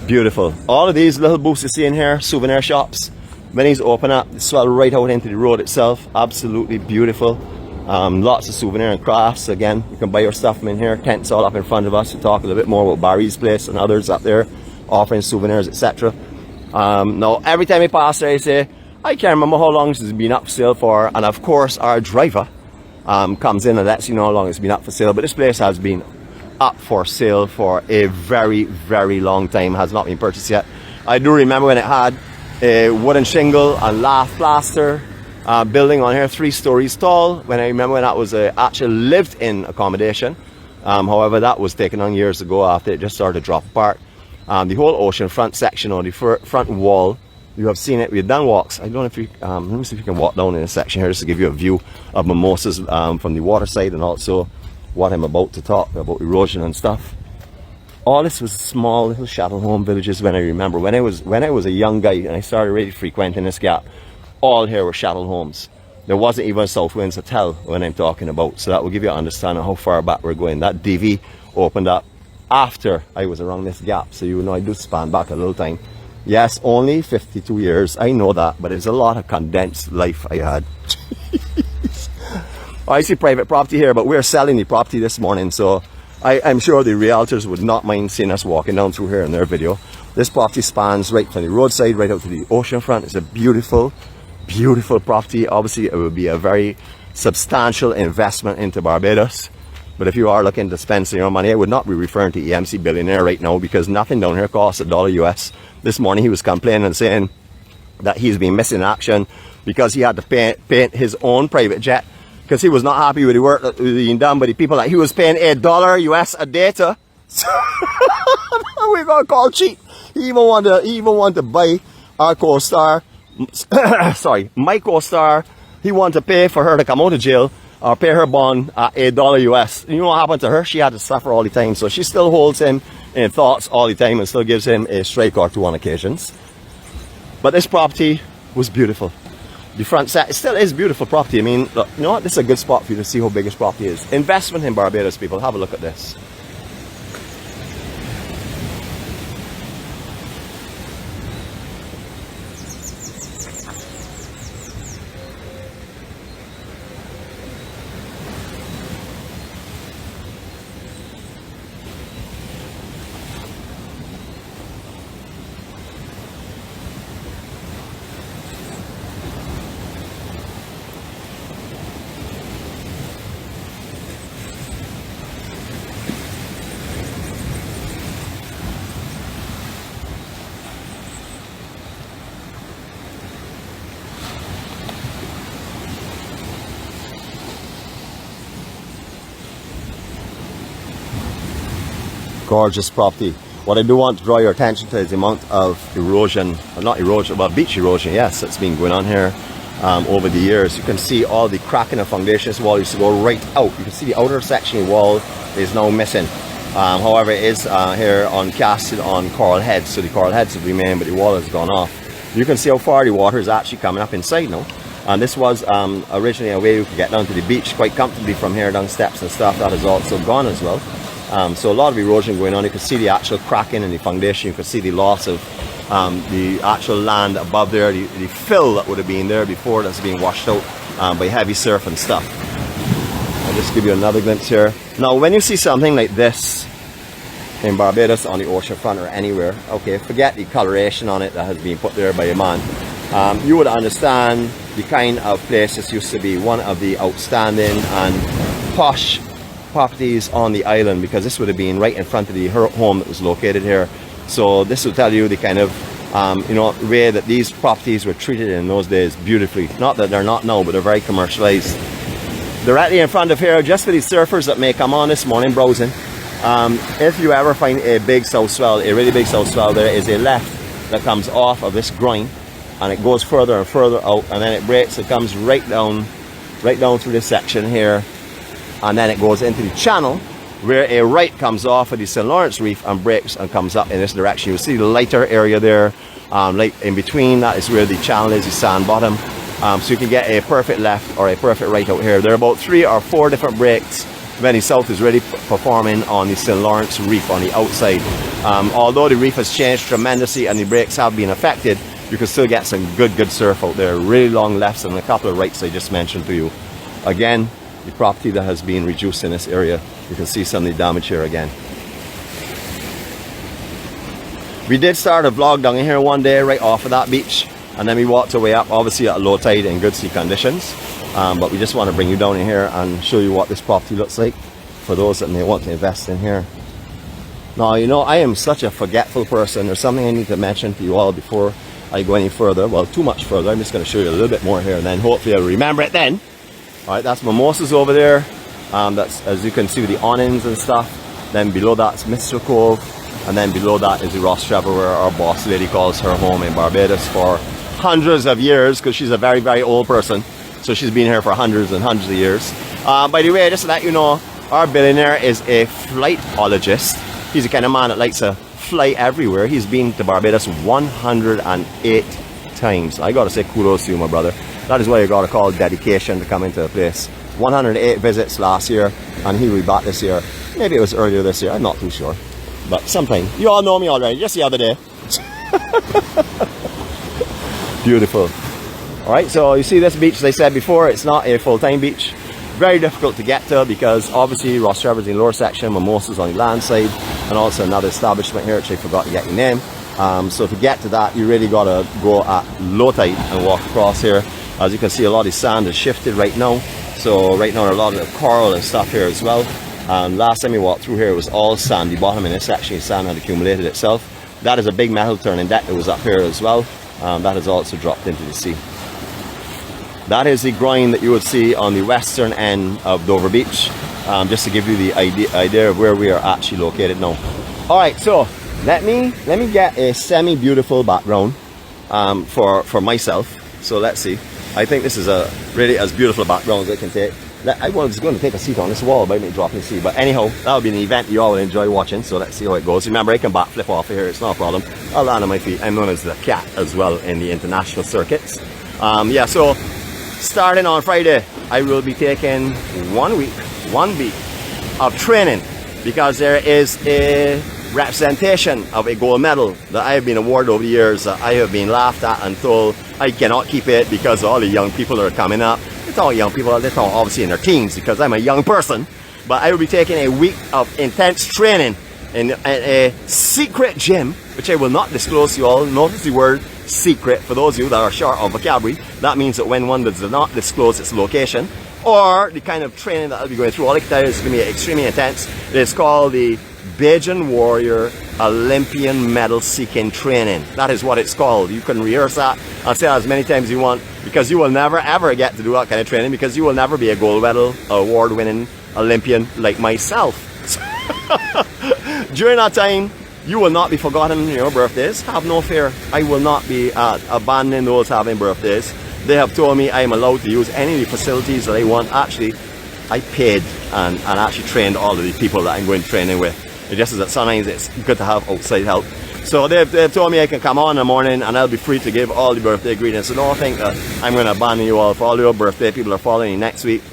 Beautiful. All of these little booths you see in here, souvenir shops, when these open up, they swell right out into the road itself. Absolutely beautiful. Lots of souvenir and crafts. Again, you can buy your stuff from in here. Tents all up in front of us. We talk a little bit more about Barry's place and others up there offering souvenirs, etc. Now, every time I pass there, I say, I can't remember how long this has been up for sale for. And of course, our driver comes in and lets you know how long it's been up for sale. But this place has been up for sale for a very, very long time. Has not been purchased yet. I do remember when it had a wooden shingle and lath plaster building on here, 3 stories tall. When I remember when that was actually lived-in accommodation. However, that was taken on years ago after it just started to drop apart. The whole ocean front section or the front wall, you have seen it. We've done walks. I don't know if you let me see if you can walk down in a section here just to give you a view of mimosas from the water side, and also what I'm about to talk about, erosion and stuff. All this was small little chattel home villages. When I remember when I was a young guy and I started really frequenting this gap, all here were chattel homes. There wasn't even a South Winds Hotel when I'm talking about. So that will give you an understanding of how far back we're going. That DV opened up after I was around this gap, so you know I do span back a little time. Yes, only 52 years, I know that, but it's a lot of condensed life I had. I see private property here, but we're selling the property this morning, so I'm sure the realtors would not mind seeing us walking down through here in their video. This property spans right from the roadside right out to the ocean front. It's a beautiful, beautiful property. Obviously, it would be a very substantial investment into Barbados. But if you are looking to spend some your money, I would not be referring to EMC Billionaire right now, because nothing down here costs $1 US. This morning he was complaining and saying that he's been missing action because he had to paint his own private jet, because he was not happy with the work that was being done by the people that he was paying $1 US a day to. So we're gonna call cheap. He even want to buy our co-star, sorry, my co-star. He wanted to pay for her to come out of jail or pay her bond at $1 US. You know what happened to her? She had to suffer all the time. So she still holds him in thoughts all the time and still gives him a strike or 2 on occasions. But this property was beautiful. The front set, it still is beautiful property. I mean, look, you know what? This is a good spot for you to see how big this property is. Investment in Barbados, people. Have a look at this. Gorgeous property. What I do want to draw your attention to is the amount of erosion, well, not erosion, but beach erosion, yes, that's been going on here over the years. You can see all the cracking of foundation. This wall used to go right out. You can see the outer section of the wall is now missing. However, it is here casted on coral heads, so the coral heads have remained, but the wall has gone off. You can see how far the water is actually coming up inside now. And this was originally a way you could get down to the beach quite comfortably from here, down steps and stuff. That is also gone as well. So a lot of erosion going on. You can see the actual cracking in the foundation. You can see the loss of the actual land above there, the fill that would have been there before that's being washed out by heavy surf and stuff. I'll just give you another glimpse here. Now, when you see something like this in Barbados on the ocean front or anywhere, okay, forget the coloration on it that has been put there by a man. You would understand the kind of place this used to be one of the outstanding and posh properties on the island, because this would have been right in front of the home that was located here. So this will tell you the kind of you know, way that these properties were treated in those days beautifully. Not that they're not now, but they're very commercialized. Directly in front of here, just for these surfers that may come on this morning browsing, if you ever find a big south swell, a really big south swell, there is a left that comes off of this groin, and it goes further and further out, and then it breaks. It comes right down through this section here, and then it goes into the channel where a right comes off of the St. Lawrence Reef and breaks and comes up in this direction. You'll see the lighter area there, like in between. That is where the channel is, the sand bottom. So you can get a perfect left or a perfect right out here. There are about 3 or 4 different breaks when the south is really performing on the St. Lawrence Reef on the outside. Although the reef has changed tremendously and the breaks have been affected, you can still get some good surf out there. Really long lefts and a couple of rights I just mentioned to you. Again, the property that has been reduced in this area. You can see some of the damage here again. We did start a vlog down here one day right off of that beach, and then we walked our way up, obviously at low tide in good sea conditions. But we just want to bring you down in here and show you what this property looks like for those that may want to invest in here. Now, you know, I am such a forgetful person. There's something I need to mention to you all before I go any further. Well, too much further. I'm just going to show you a little bit more here, and then hopefully I'll remember it then. All right, that's mimosas over there. That's, as you can see, with the awnings and stuff. Then below that's Mr. Cove, and then below that is the Ross Trevor, where our boss lady calls her home in Barbados for hundreds of years, because she's a very old person. So she's been here for hundreds and hundreds of years. By the way, just to let you know, our billionaire is a flightologist. He's the kind of man that likes to fly everywhere. He's been to Barbados 108 times. I gotta say kudos to you, my brother. That is why you gotta call dedication to come into a place. 108 visits last year, and he'll be back this year. Maybe it was earlier this year, I'm not too sure. But sometime. You all know me already, just the other day. Beautiful. Alright, so you see this beach, as I said before, it's not a full-time beach. Very difficult to get to because obviously Ross Trevor's in the lower section, Mimosas on the land side, and also another establishment here which I forgot to get the name. So to get to that, you really gotta go at low tide and walk across here. As you can see, a lot of the sand is shifted right now. So right now there are a lot of coral and stuff here as well. Last time we walked through here, it was all sandy bottom, and this section sand had accumulated itself. That is a big metal turning deck that was up here as well. That has also dropped into the sea. That is the groin that you would see on the western end of Dover Beach, just to give you the idea of where we are actually located now. Alright, so let me get a semi-beautiful background for myself. So let's see. I think this is a really as beautiful a background as I can take. I was going to take a seat on this wall by me dropping the sea, but anyhow, that'll be an event you all will enjoy watching, so let's see how it goes. Remember, I can backflip off of here, it's not a problem. I'll land on my feet. I'm known as the cat as well in the international circuits. Yeah, so starting on Friday, I will be taking 1 week of training, because there is a representation of a gold medal that I have been awarded over the years that I have been laughed at and told I cannot keep it because all the young people that are coming up. It's all young people, they're all obviously in their teens because I'm a young person. But I will be taking a week of intense training in a secret gym, which I will not disclose to you all. Notice the word secret for those of you that are short of vocabulary. That means that when one does not disclose its location or the kind of training that I'll be going through, all I can tell you is going to be extremely intense. It is called the Bajan Warrior Olympian Medal Seeking Training. That is what it's called. You can rehearse that and say that as many times as you want, because you will never ever get to do that kind of training, because you will never be a gold medal award winning Olympian like myself. During that time, you will not be forgotten in your birthdays. Have no fear. I will not be abandoning those having birthdays. They have told me I am allowed to use any of the facilities that I want. Actually, I paid and actually trained all of the people that I'm going training with. It just is that sometimes it's good to have outside help. So they've told me I can come on in the morning and I'll be free to give all the birthday greetings. So don't think that I'm going to abandon you all. For all your birthday people are following you next week,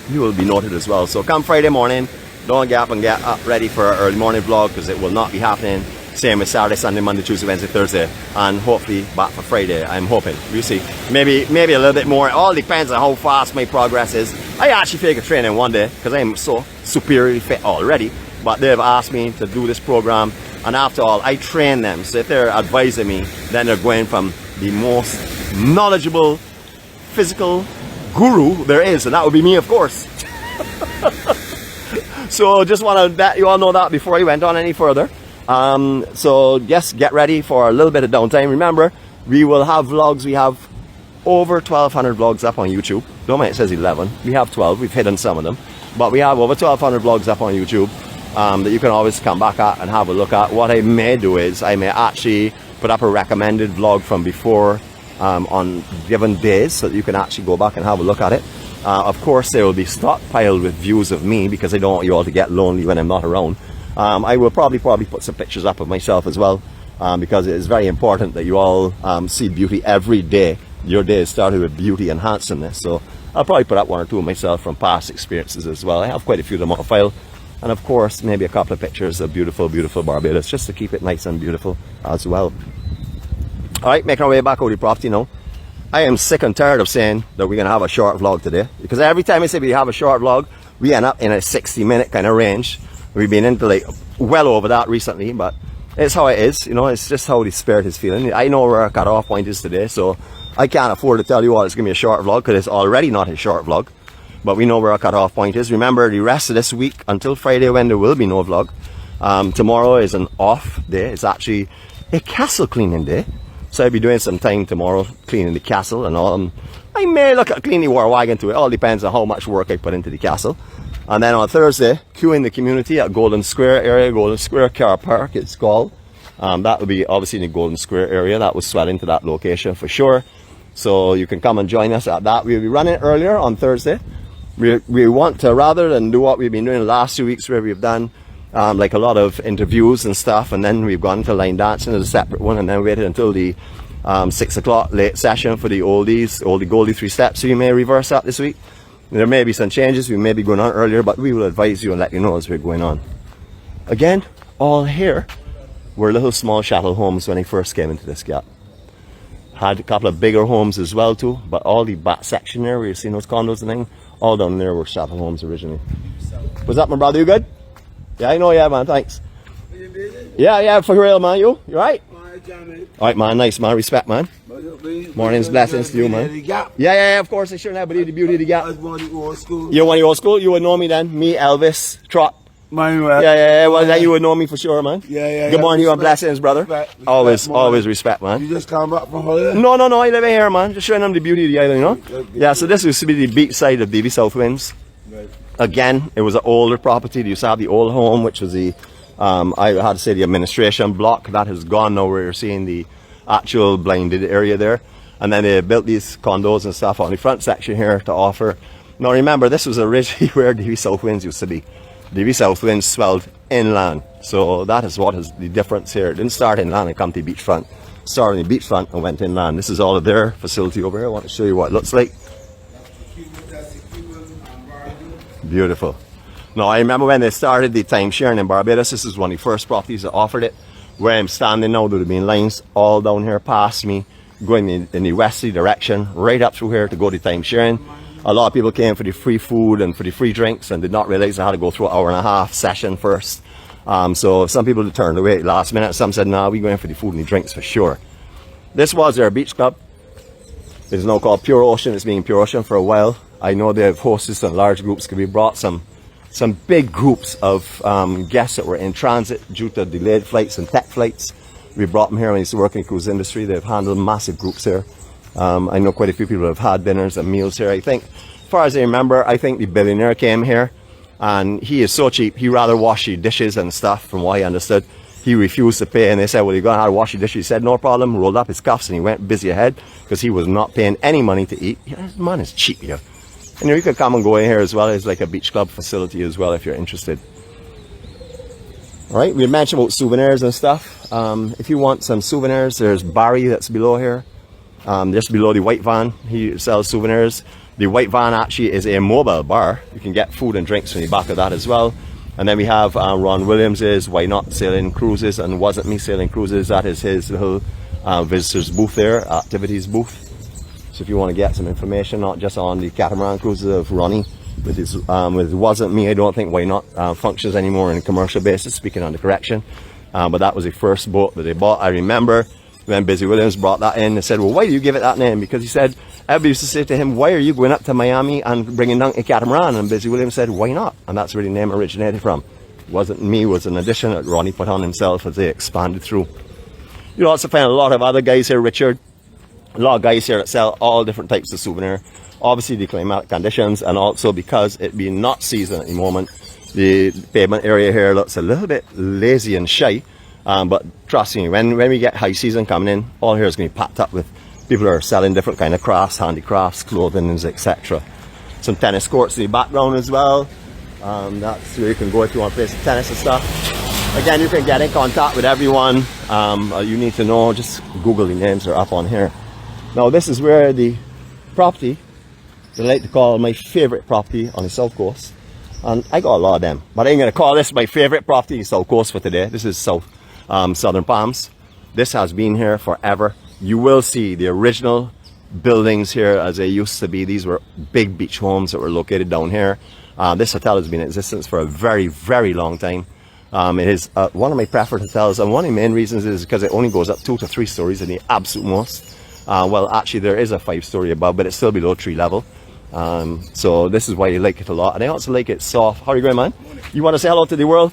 you will be noted as well. So come Friday morning, don't get up and get up ready for an early morning vlog, because it will not be happening. Same as Saturday, Sunday, Monday, Tuesday, Wednesday, Thursday, and hopefully back for Friday. I'm hoping. We'll see. Maybe a little bit more. It all depends on how fast my progress is. I actually take a training one day because I am so superiorly fit already. But they've asked me to do this program, and after all, I train them. So if they're advising me, then they're going from the most knowledgeable physical guru there is, and that would be me, of course. So just want to let you all know that before I went on any further. So yes, get ready for a little bit of downtime. Remember, we will have vlogs. We have over 1,200 vlogs up on YouTube. Don't mind it says 11. We have 12. We've hidden some of them. But we have over 1,200 vlogs up on YouTube that you can always come back at and have a look at. What I may do is I may actually put up a recommended vlog from before on given days so that you can actually go back and have a look at it. Of course, they will be stockpiled with views of me because I don't want you all to get lonely when I'm not around. I will probably put some pictures up of myself as well because it is very important that you all see beauty every day. Your day started with beauty and handsomeness, so I'll probably put up one or two of myself from past experiences as well. I have quite a few of them on file, and of course maybe a couple of pictures of beautiful, beautiful Barbados just to keep it nice and beautiful as well. Alright, making our way back over the property now. I am sick and tired of saying that we're going to have a short vlog today, because every time I say we have a short vlog, we end up in a 60-minute kind of range. We've been into like well over that recently, but it's how it is, you know. It's just how the spirit is feeling. I know where our cut-off point is today, so I can't afford to tell you all it's going to be a short vlog, because it's already not a short vlog. But we know where our cut-off point is. Remember, the rest of this week until Friday, when there will be no vlog, tomorrow is an off day. It's actually a castle cleaning day, so I'll be doing some time tomorrow cleaning the castle and all. I may look at cleaning the war wagon too. It all depends on how much work I put into the castle. And then on Thursday, queuing the community at Golden Square area, Golden Square Car Park it's called. That will be obviously in the Golden Square area. That will swell into that location for sure. So you can come and join us at that. We'll be running earlier on Thursday. We want to, rather than do what we've been doing the last 2 weeks where we've done like a lot of interviews and stuff, and then we've gone to line dancing as a separate one, and then waited until the 6 o'clock late session for the oldie goldie 3 steps. So you may reverse that this week. There may be some changes. We may be going on earlier, but we will advise you and let you know as we're going on. Again, all here were little small chattel homes when I first came into this gap. Had a couple of bigger homes as well too, but all the back section there where you see those condos and things, all down there were chattel homes originally. What's up, my brother? You good? Yeah, I know. Yeah, man. Thanks. Yeah, for real, man. You right? Alright, man. Nice, man. Respect, man. Morning's blessings to you, man. Yeah, of course. I sure never believe the beauty of the gap. You're one of the old school? You would know me then. Me, Elvis, Trot. Yeah. Well, then you would know me for sure, man. Yeah. Good morning, you and blessings, brother. Always respect, man. You just come back from holiday? No. I live in here, man. Just showing them the beauty of the island, you know? Yeah, so this used to be the beach side of 𝗣𝗟𝗃 South Winds. Again, it was an older property. You used to have the old home, which was the, I had to say, the administration block. That has gone now, where you're seeing the actual blinded area there. And then they built these condos and stuff on the front section here to offer. Now remember, this was originally where 𝗣𝗟𝗃 South Winds used to be. 𝗣𝗟𝗃 South Winds swelled inland. So that is what is the difference here. It didn't start inland and come to the beachfront. It started in the beachfront and went inland. This is all of their facility over here. I want to show you what it looks like. Beautiful. Now I remember when they started the time sharing in Barbados, this is one of the first properties that offered it. Where I'm standing now, there would have been lines all down here past me, going in the westerly direction, right up through here to go to time sharing. A lot of people came for the free food and for the free drinks and did not realize they had to go through an hour-and-a-half session first. So some people turned away last minute. Some said, nah, we're going for the food and the drinks for sure. This was their beach club. It's now called Pure Ocean. It's been Pure Ocean for a while. I know they've hosted some large groups. We brought some big groups of guests that were in transit due to delayed flights and tech flights. We brought them here when I used to work in the cruise industry. They've handled massive groups here. I know quite a few people have had dinners and meals here. I think, as far as I remember, I think the billionaire came here, and he is so cheap. He rather wash the dishes and stuff, from what I understood. He refused to pay, and they said, well, you're going to have to wash the dishes. He said, no problem, rolled up his cuffs, and he went busy ahead, because he was not paying any money to eat. Yeah, this man is cheap here. And you could come and go in here as well. It's like a beach club facility as well if you're interested. All right, we mentioned about souvenirs and stuff. If you want some souvenirs, there's Barry that's below here. Just below the white van, he sells souvenirs. The white van actually is a mobile bar. You can get food and drinks from the back of that as well. And then we have Ron Williams's Why Not Sailing Cruises and Wasn't Me Sailing Cruises. That is his little visitors booth there, activities booth. So if you want to get some information, not just on the catamaran cruises of Ronnie, with his with Wasn't Me, I don't think Why Not functions anymore on a commercial basis, speaking on the correction. But that was the first boat that they bought. I remember when Busy Williams brought that in and said, well, why do you give it that name? Because he said, everybody used to say to him, why are you going up to Miami and bringing down a catamaran? And Busy Williams said, why not? And that's where the name originated from. wasn't me, it was an addition that Ronnie put on himself as they expanded through. You'll also find a lot of other guys here, Richard. A lot of guys here that sell all different types of souvenir. Obviously the climatic conditions, and also because it being not season at the moment, the pavement area here looks a little bit lazy and shy. But trust me, when we get high season coming in, all here is going to be packed up with people who are selling different kind of crafts, handicrafts, clothing, etc. Some tennis courts in the background as well. That's where you can go if you want to play some tennis and stuff. Again, you can get in contact with everyone you need to know. Just Google the names, are up on here. Now this is where the property that I like to call my favorite property on the south coast, and I got a lot of them, but I'm going to call this my favorite property on the south coast for today. This is Southern Palms. This has been here forever. You will see the original buildings here as they used to be. These were big beach homes that were located down here. This hotel has been in existence for a very, very long time. It is one of my preferred hotels, and one of the main reasons is because it only goes up 2 to 3 stories in the absolute most. Well, actually there is a 5-story above, but it's still below tree level. So this is why I like it a lot, and I also like it soft. How are you going, man? Morning. You want to say hello to the world?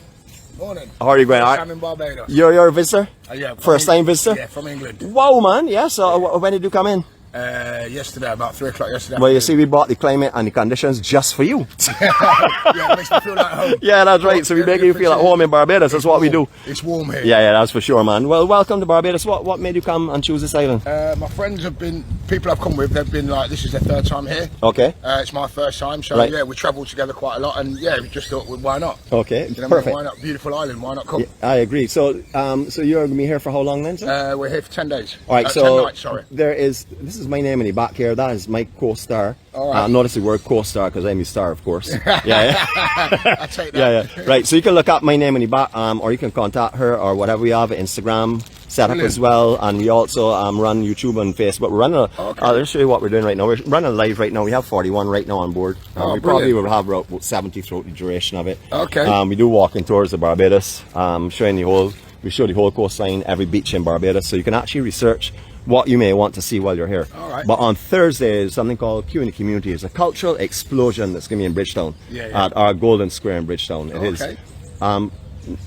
Morning. How are you going? I'm in Barbados. You're a visitor? Yeah. First time visitor? Yeah, from England. Wow, man. Yeah, so when did you come in? Yesterday, about 3 o'clock yesterday. Well, you see, we bought the climate and the conditions just for you. Yeah, it makes me feel like home. Yeah, that's right. So we make you feel at home in Barbados. That's what we do. It's warm here. Yeah, that's for sure, man. Well, welcome to Barbados. What made you come and choose this island? My friends have been, people I've come with, they've been like, this is their 3rd time here. Okay. It's my 1st time, so right. yeah, we travelled together quite a lot, and yeah, we just thought, well, why not? Okay, You know, perfect. why not? Beautiful island, why not come? Yeah, I agree. So, so you're going to be here for how long then, sir? We're here for 10 days. All right, 10 so nights, sorry. this is my name in the back here. That is my co-star. All right. Notice the word co-star because I'm the star, of course. Yeah. I take that. Yeah. Right. So you can look up my name in the back, or you can contact her or whatever. We have Instagram set up as well, and we also run YouTube and Facebook. We're running. I'll show you what we're doing right now. We're running live right now. We have 41 right now on board. We probably will have about 70 throughout the duration of it. Okay. We do walking tours of Barbados, showing the whole. We show the whole coastline, every beach in Barbados, so you can actually research what you may want to see while you're here. All right. But on Thursday is something called Q in the Community. It's a cultural explosion that's going to be in Bridgetown, at our Golden Square in Bridgetown. It is.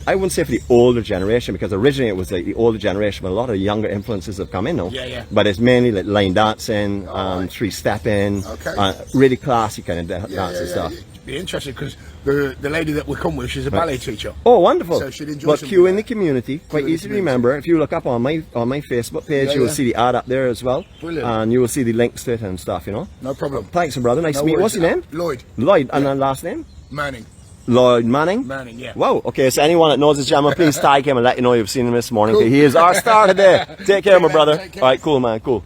I wouldn't say for the older generation, because originally it was like the older generation, but a lot of younger influences have come in now. But it's mainly like line dancing, 3-stepping, really classy kind of dancing stuff. Be interested because the lady that we come with, she's a ballet teacher. Oh, wonderful! So she'd enjoy. But Q in the Community, quite easy to remember. If you look up on my Facebook page, you will see the ad up there as well. Brilliant. And you will see the links to it and stuff. You know. No problem. Thanks, brother. Nice to meet you. What's your name? Lloyd. Lloyd, and then last name? Manning. Lloyd Manning? Manning, yeah. Wow, okay, so anyone that knows this gentleman, please tag him and let you know you've seen him this morning. Cool. He is our star today. Take care, my brother. Alright, cool, man, cool.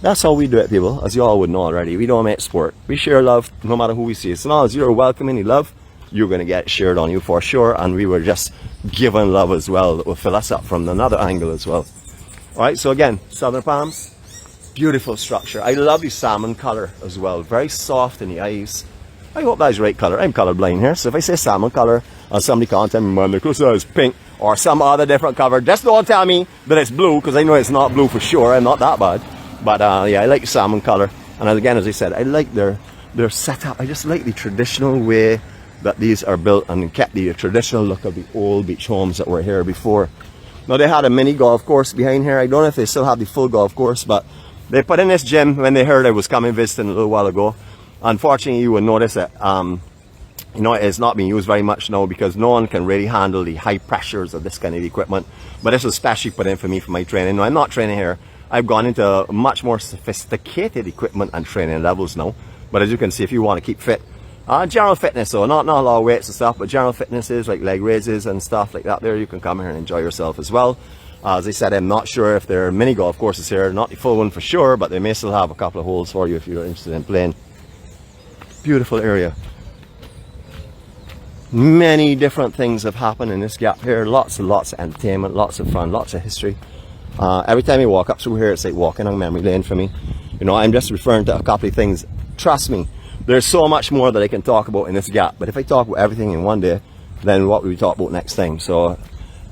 That's how we do it, people, as you all would know already. We don't make sport. We share love no matter who we see. As long as you're welcoming love, you're going to get shared on you for sure. And we were just given love as well that will fill us up from another angle as well. Alright, so again, Southern Palms, beautiful structure. I love the salmon color as well. Very soft in the eyes. I hope that's the right color. I'm colorblind here, so if I say salmon color and somebody can't tell me, man, the color is pink or some other different color, just don't tell me that it's blue, because I know it's not blue for sure. I'm not that bad. But yeah, I like salmon color. And again, as I said, I like their setup. I just like the traditional way that these are built and kept the traditional look of the old beach homes that were here before. Now, they had a mini golf course behind here. I don't know if they still have the full golf course, but they put in this gym when they heard I was coming visiting a little while ago. Unfortunately, you will notice that you know, it's not being used very much now because no one can really handle the high pressures of this kind of equipment. But this was specially put in for me for my training. Now, I'm not training here. I've gone into much more sophisticated equipment and training levels now. But as you can see, if you want to keep fit, general fitness, so not a lot of weights and stuff, but general fitness is like leg raises and stuff like that there. You can come here and enjoy yourself as well. As I said, I'm not sure if there are mini golf courses here. Not the full one for sure, but they may still have a couple of holes for you if you're interested in playing. Beautiful area. Many different things have happened in this gap here. Lots and lots of entertainment, lots of fun, lots of history. Every time you walk up through here, it's like walking on memory lane for me. You know, I'm just referring to a couple of things. Trust me, there's so much more that I can talk about in this gap. But if I talk about everything in one day, then what will we talk about next time? So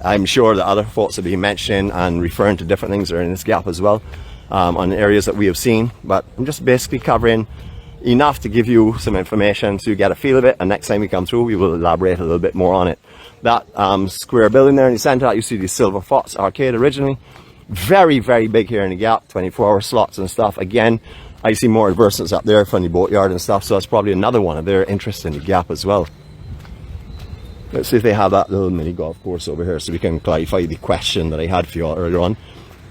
I'm sure that other folks will be mentioning and referring to different things that are in this gap as well, on areas that we have seen. But I'm just basically covering enough to give you some information so you get a feel of it, and next time we come through we will elaborate a little bit more on it. That square building there in the center, you see the Silver Fox Arcade originally. Very, very big here in the Gap, 24-hour slots and stuff. Again, I see more advertisements up there from the boatyard and stuff, so that's probably another one of their interests in the Gap as well. Let's see if they have that little mini golf course over here so we can clarify the question that I had for you all earlier on.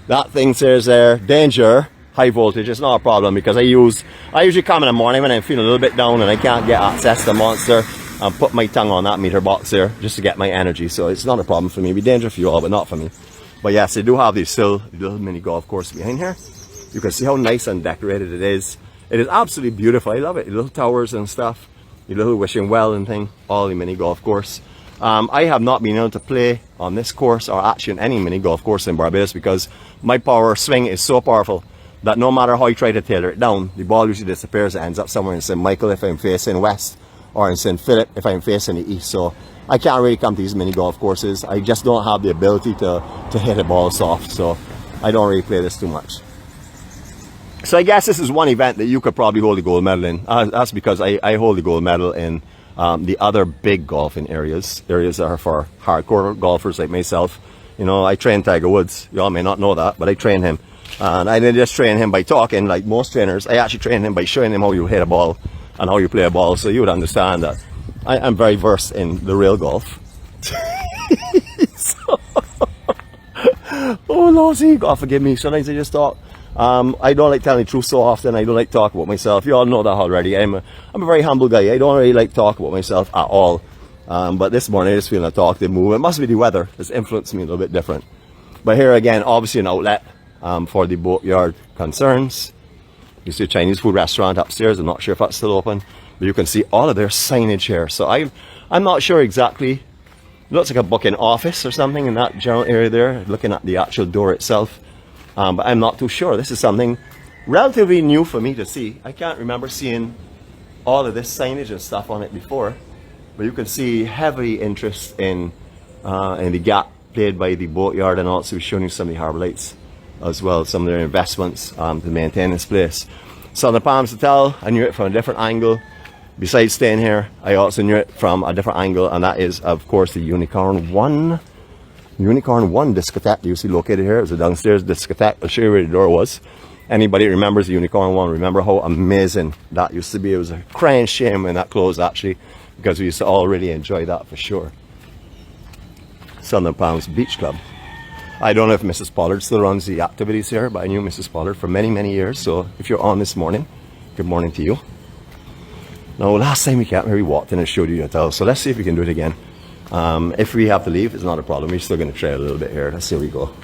That thing says there, danger, high voltage. It's not a problem because I usually come in the morning when I'm feeling a little bit down and I can't get access to the monster and put my tongue on that meter box there just to get my energy. So it's not a problem for me. It'd be dangerous for you all, but not for me. But yes, they do have these still little mini golf course behind here. You can see how nice and decorated it is. It is absolutely beautiful. I love it. The little towers and stuff, the little wishing well and thing, all the mini golf course. I have not been able to play on this course or actually on any mini golf course in Barbados because my power swing is so powerful that no matter how I try to tailor it down, the ball usually disappears. It ends up somewhere in St. Michael if I'm facing west, or in St. Philip if I'm facing the east. So I can't really come to these mini golf courses. I just don't have the ability to hit a ball soft, so I don't really play this too much. So I guess this is one event that you could probably hold the gold medal in. That's because I hold the gold medal in the other big golfing areas that are for hardcore golfers like myself. You know, I train Tiger Woods. You all may not know that, but I train him. And I didn't just train him by talking like most trainers. I actually train him by showing him how you hit a ball and how you play a ball, so you would understand that I'm very versed in the real golf. So, oh Lordy, you gotta forgive me. Sometimes I just talk. I don't like telling the truth so often. I don't like talking about myself. You all know that already. I'm a very humble guy. I don't really like talk about myself at all. But this morning I just feeling a talkative move. It must be the weather that's influenced me a little bit different. But here again, obviously an outlet for the boatyard concerns. You see a Chinese food restaurant upstairs. I'm not sure if that's still open, but you can see all of their signage here. So I'm not sure exactly. It looks like a booking office or something in that general area there, looking at the actual door itself. But I'm not too sure. This is something relatively new for me to see. I can't remember seeing all of this signage and stuff on it before, but you can see heavy interest in the Gap played by the boatyard, and also showing you some of the harbour lights as well, some of their investments to maintain this place. Southern Palms Hotel, I knew it from a different angle. Besides staying here, I also knew it from a different angle, and that is of course the Unicorn 1 discotheque you see located here. It was a downstairs discotheque. I'll show you where the door was. Anybody remembers the Unicorn 1, remember how amazing that used to be. It was a crying shame when that closed actually, because we used to all really enjoy that for sure. Southern Palms Beach Club. I don't know if Mrs. Pollard still runs the activities here, but I knew Mrs. Pollard for many, many years. So if you're on this morning, good morning to you. Now, last time we came here, we walked in and showed you the hotel. So let's see if we can do it again. If we have to leave, it's not a problem. We're still going to try a little bit here. Let's see how we go.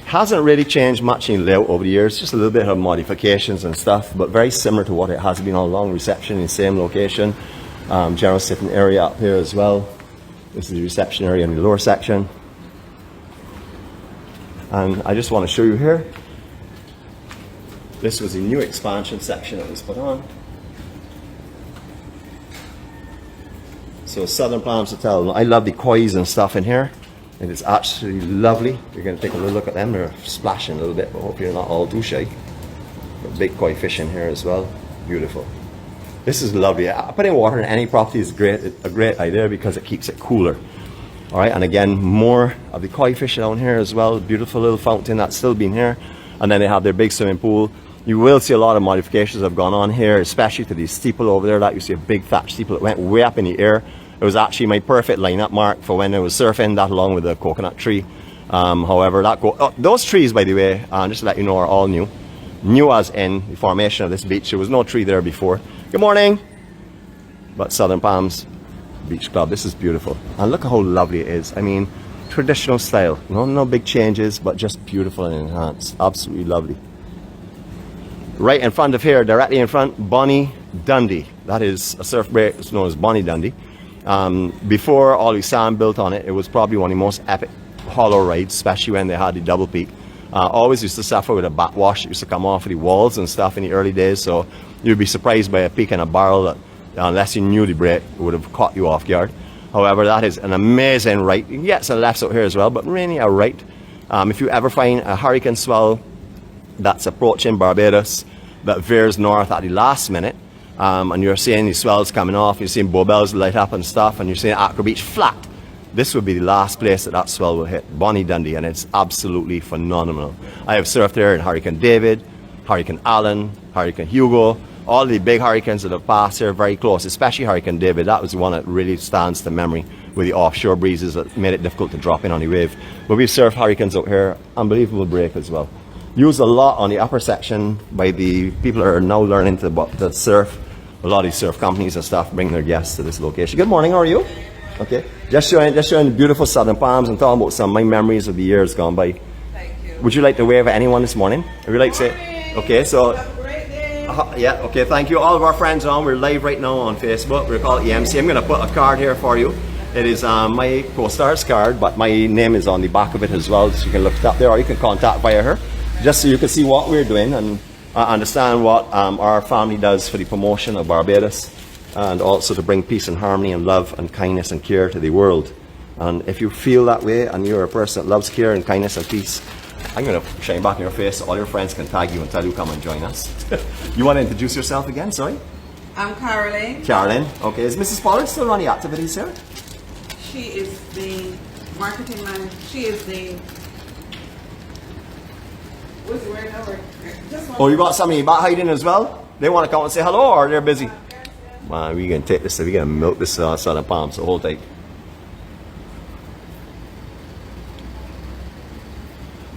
Hasn't really changed much in layout over the years. Just a little bit of modifications and stuff, but very similar to what it has been all along. Reception in the same location. General sitting area up here as well. This is the reception area in the lower section. And I just want to show you here. This was a new expansion section that was put on. So Southern Palms Hotel. I love the kois and stuff in here. It is actually lovely. You're going to take a little look at them. They're splashing a little bit, but hope you're not all too shy. Got big koi fish in here as well. Beautiful. This is lovely. Putting water in any property is a great idea because it keeps it cooler. All right, and again, more of the koi fish down here as well. Beautiful little fountain that's still been here. And then they have their big swimming pool. You will see a lot of modifications have gone on here, especially to the steeple over there. That you see a big thatch steeple. It went way up in the air. It was actually my perfect lineup mark for when I was surfing, that along with the coconut tree. However, those trees, by the way, just to let you know, are all new. New as in the formation of this beach. There was no tree there before. Good morning. But Southern Palms Beach Club, this is beautiful. And look how lovely it is. I mean, traditional style. No big changes, but just beautiful and enhanced. Absolutely lovely. Right in front of here, directly in front, Bonnie Dundee. That is a surf break. It's known as Bonnie Dundee. Before all the sand built on it, it was probably one of the most epic hollow rides, especially when they had the double peak. Always used to suffer with a backwash that used to come off of the walls and stuff in the early days, so you'd be surprised by a peak in a barrel that, unless you knew the break, it would have caught you off guard. However, that is an amazing ride. You can get some lefts out here as well, but really a ride. If you ever find a hurricane swell that's approaching Barbados, that veers north at the last minute, and you're seeing these swells coming off, you're seeing bowbells light up and stuff, and you're seeing Accra Beach flat, this would be the last place that that swell will hit, Bonnie Dundee, and it's absolutely phenomenal. I have surfed there in Hurricane David, Hurricane Allen, Hurricane Hugo, all the big hurricanes that have passed here very close, especially Hurricane David. That was the one that really stands to memory with the offshore breezes that made it difficult to drop in on the wave. But we've surfed hurricanes out here, unbelievable break as well. Used a lot on the upper section by the people that are now learning to surf. A lot of these surf companies and stuff bring their guests to this location. Good morning, how are you? Okay, just showing the beautiful southern palms and talking about some of my memories of the years gone by. Thank you. Would you like to wave at anyone this morning? Would you like to say? Okay, so yeah, okay, thank you. All of our friends on, we're live right now on Facebook. We're called EMC. I'm going to put a card here for you. It is my co-star's card, but my name is on the back of it as well, so you can look it up there, or you can contact via her, just so you can see what we're doing and understand what our family does for the promotion of Barbados, and also to bring peace and harmony and love and kindness and care to the world. And if you feel that way and you're a person that loves care and kindness and peace, I'm going to shine back in your face so all your friends can tag you and tell you come and join us. You want to introduce yourself again, sorry? I'm Caroline. Caroline, okay. Is Mrs. Pollard still running activities here? She is the marketing manager. She is the... What's the word now? Oh, you got somebody back hiding as well? They want to come and say hello, or they're busy? Man, we're going to take this, we're going to milk this southern palm, so hold tight.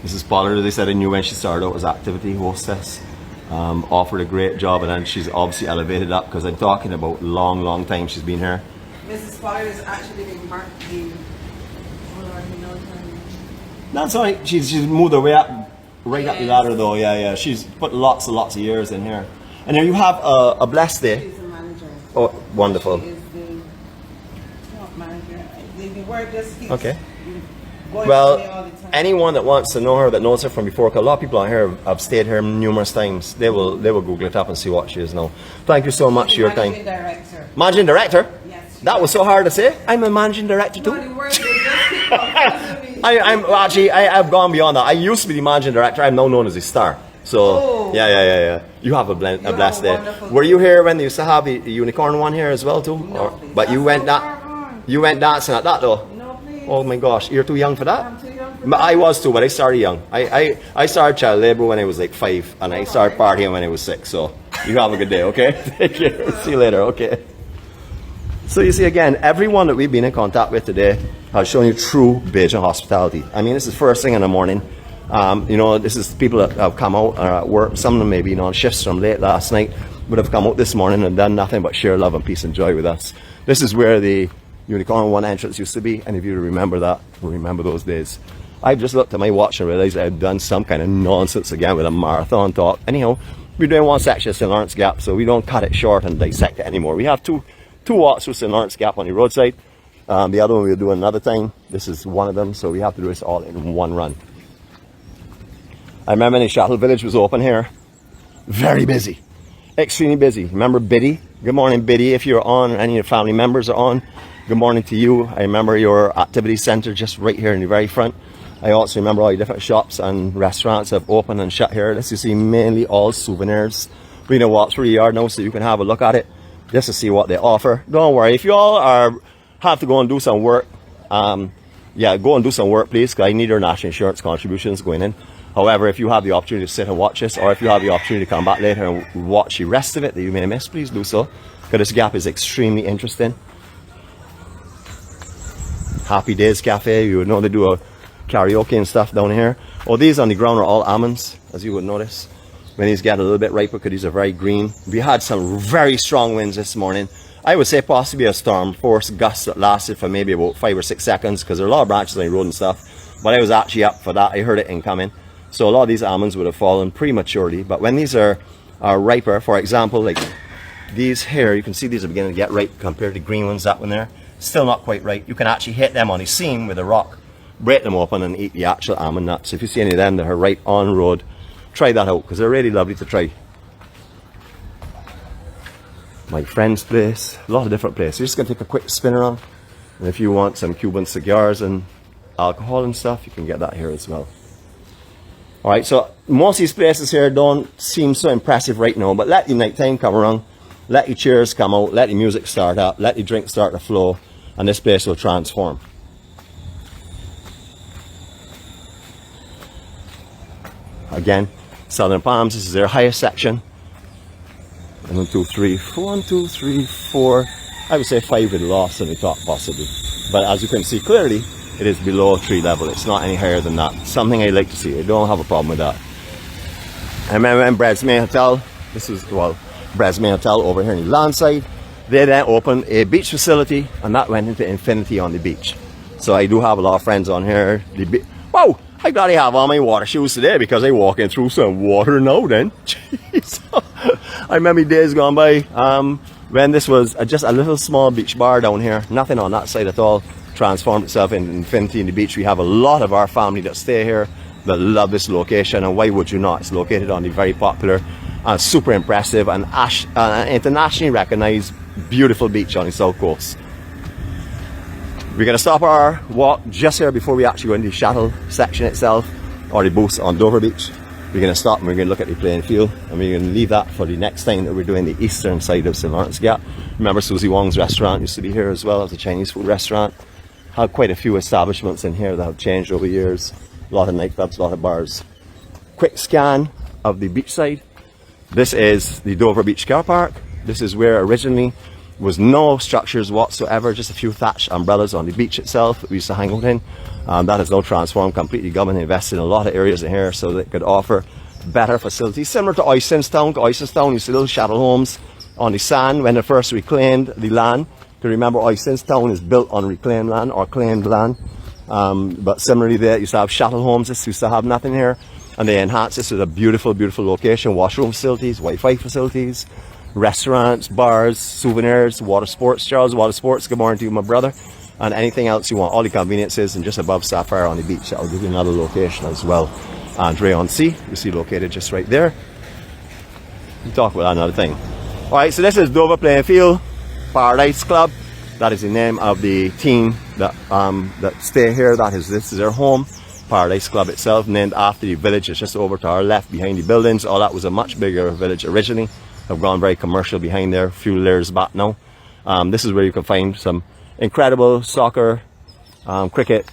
Mrs. Pollard, as I said, I knew when she started out as activity hostess, offered a great job, and then she's obviously elevated up, because I'm talking about long time she's been here. Mrs. Pollard is actually the marketing... That's all right, she's moved her way up, right up the ladder though, yeah. She's put lots and lots of years in here. And here you have a blessed day. She's the manager. Oh, wonderful. She is the... Not manager. The word just keeps... Okay. Going Well, to me all the time. anyone that wants to know her, that knows her from before, because a lot of people out here have stayed here numerous times, they will Google it up and see what she is now. Thank you so much for your time. Managing director. Managing director? Yes. That was so hard to say. I'm a managing director No, too. the word just keeps confusing me. I've gone beyond that. I used to be the managing director. I'm now known as the star. So Oh. yeah. You have a blessed day. wonderful Were you here when they used to have the unicorn one here as well too? No, please. But you went you went dancing at that though. No, please. Oh my gosh, you're too young for that? I'm too young for But I was too, but I started young. I started child labor when I was like 5, and I started partying when I was 6. So you have a good day, okay? Take care. See you later, okay? So you see, again, everyone that we've been in contact with today has shown you true Bajan hospitality. I mean, this is first thing in the morning. You know, this is people that have come out at work. Some of them may be on shifts from late last night, but have come out this morning and done nothing but share love and peace and joy with us. This is where the Unicorn 1 entrance used to be, and if you remember that, remember those days. I just looked at my watch and realized I had done some kind of nonsense again with a marathon talk. Anyhow, we're doing one section of St.LawrenceGap, so we don't cut it short and dissect it anymore. We have two walks through St.LawrenceGap on the roadside. The other one we'll do another time. This is one of them, so we have to do this all in one run. I remember when the Shuttle Village was open here. Very busy. Extremely busy. Remember Biddy? Good morning, Biddy. If you're on, any of your family members are on, good morning to you. I remember your activity center just right here in the very front. I also remember all the different shops and restaurants have opened and shut here. This you see mainly all souvenirs. We're gonna walk through the yard now so you can have a look at it, just to see what they offer. Don't worry, if you all have to go and do some work, yeah, go and do some work, please, because I need your national insurance contributions going in. However, if you have the opportunity to sit and watch this, or if you have the opportunity to come back later and watch the rest of it that you may miss, please do so, because this gap is extremely interesting. Happy Days Cafe, you would know they do a karaoke and stuff down here. Oh, these on the ground are all almonds, as you would notice. When these get a little bit riper, because these are very green. We had some very strong winds this morning. I would say possibly a storm force gust that lasted for maybe about 5 or 6 seconds, because there are a lot of branches on the road and stuff. But I was actually up for that. I heard it incoming. So a lot of these almonds would have fallen prematurely. But when these are riper, for example, like these here, you can see these are beginning to get ripe compared to green ones, that one there. Still not quite right. You can actually hit them on the seam with a rock, break them open and eat the actual almond nuts. If you see any of them that are right on road, try that out, because they're really lovely to try. My friend's place, a lot of different places. You're just going to take a quick spin around. And if you want some Cuban cigars and alcohol and stuff, you can get that here as well. All right, so most of these places here don't seem so impressive right now, but let the nighttime come around, let the chairs come out, let the music start up, let the drink start to flow, and this place will transform. Again, Southern Palms, this is their highest section. 1, 2, 3, 4, 1, 2, 3, 4. I would say 5 with loss on the top possibly. But as you can see clearly, it is below tree level. It's not any higher than that. Something I like to see. I don't have a problem with that. I remember when 𝗪𝗟𝗘𝗔𝗦𝗘, this is, well, 𝗪𝗪𝗘𝗘 over here in the land side, they then opened a beach facility, and that went into infinity on the beach. So I do have a lot of friends on here. Wow! I glad I have on my water shoes today because I'm walking through some water now then. Jeez. I remember days gone by when this was just a little small beach bar down here. Nothing on that side at all. Transformed itself into infinity in the beach. We have a lot of our family that stay here that love this location, and why would you not? It's located on the very popular and super impressive and internationally recognized beautiful beach on the south coast. We're going to stop our walk just here before we actually go into the shuttle section itself, or the booths on Dover Beach. We're going to stop and we're going to look at the playing field, and we're going to leave that for the next time that we're doing the eastern side of St.LawrenceGap. Remember, Susie Wong's restaurant used to be here as well as a Chinese food restaurant. Had quite a few establishments in here that have changed over the years. A lot of nightclubs, a lot of bars. Quick scan of the beach side. This is the Dover Beach Car Park. This is where originally was no structures whatsoever, just a few thatched umbrellas on the beach itself that we used to hang out in. That has now transformed completely. Government invested in a lot of areas in here so that it could offer better facilities, similar to Oisinstown. Oisinstown used to little shuttle homes on the sand when they first reclaimed the land. To remember, Oisinstown is built on reclaimed land or claimed land. But similarly, they used to have shuttle homes. This used to have nothing here, and they enhanced this with a beautiful, beautiful location. Washroom facilities, Wi-Fi facilities, restaurants, bars, souvenirs, water sports. Charles Water Sports, good morning to you, my brother. And anything else you want, all the conveniences, and just above Sapphire on the beach. That will give you another location as well. And 𝗪𝗏𝗄, you see located just right there. We'll talk about another thing. Alright, so this is Dover Playing Field Paradise Club. That is the name of the team that stay here. This is their home. Paradise Club itself, named after the village. It's just over to our left behind the buildings. All that was a much bigger village originally. Have gone very commercial behind there a few years back now. This is where you can find some incredible soccer, cricket,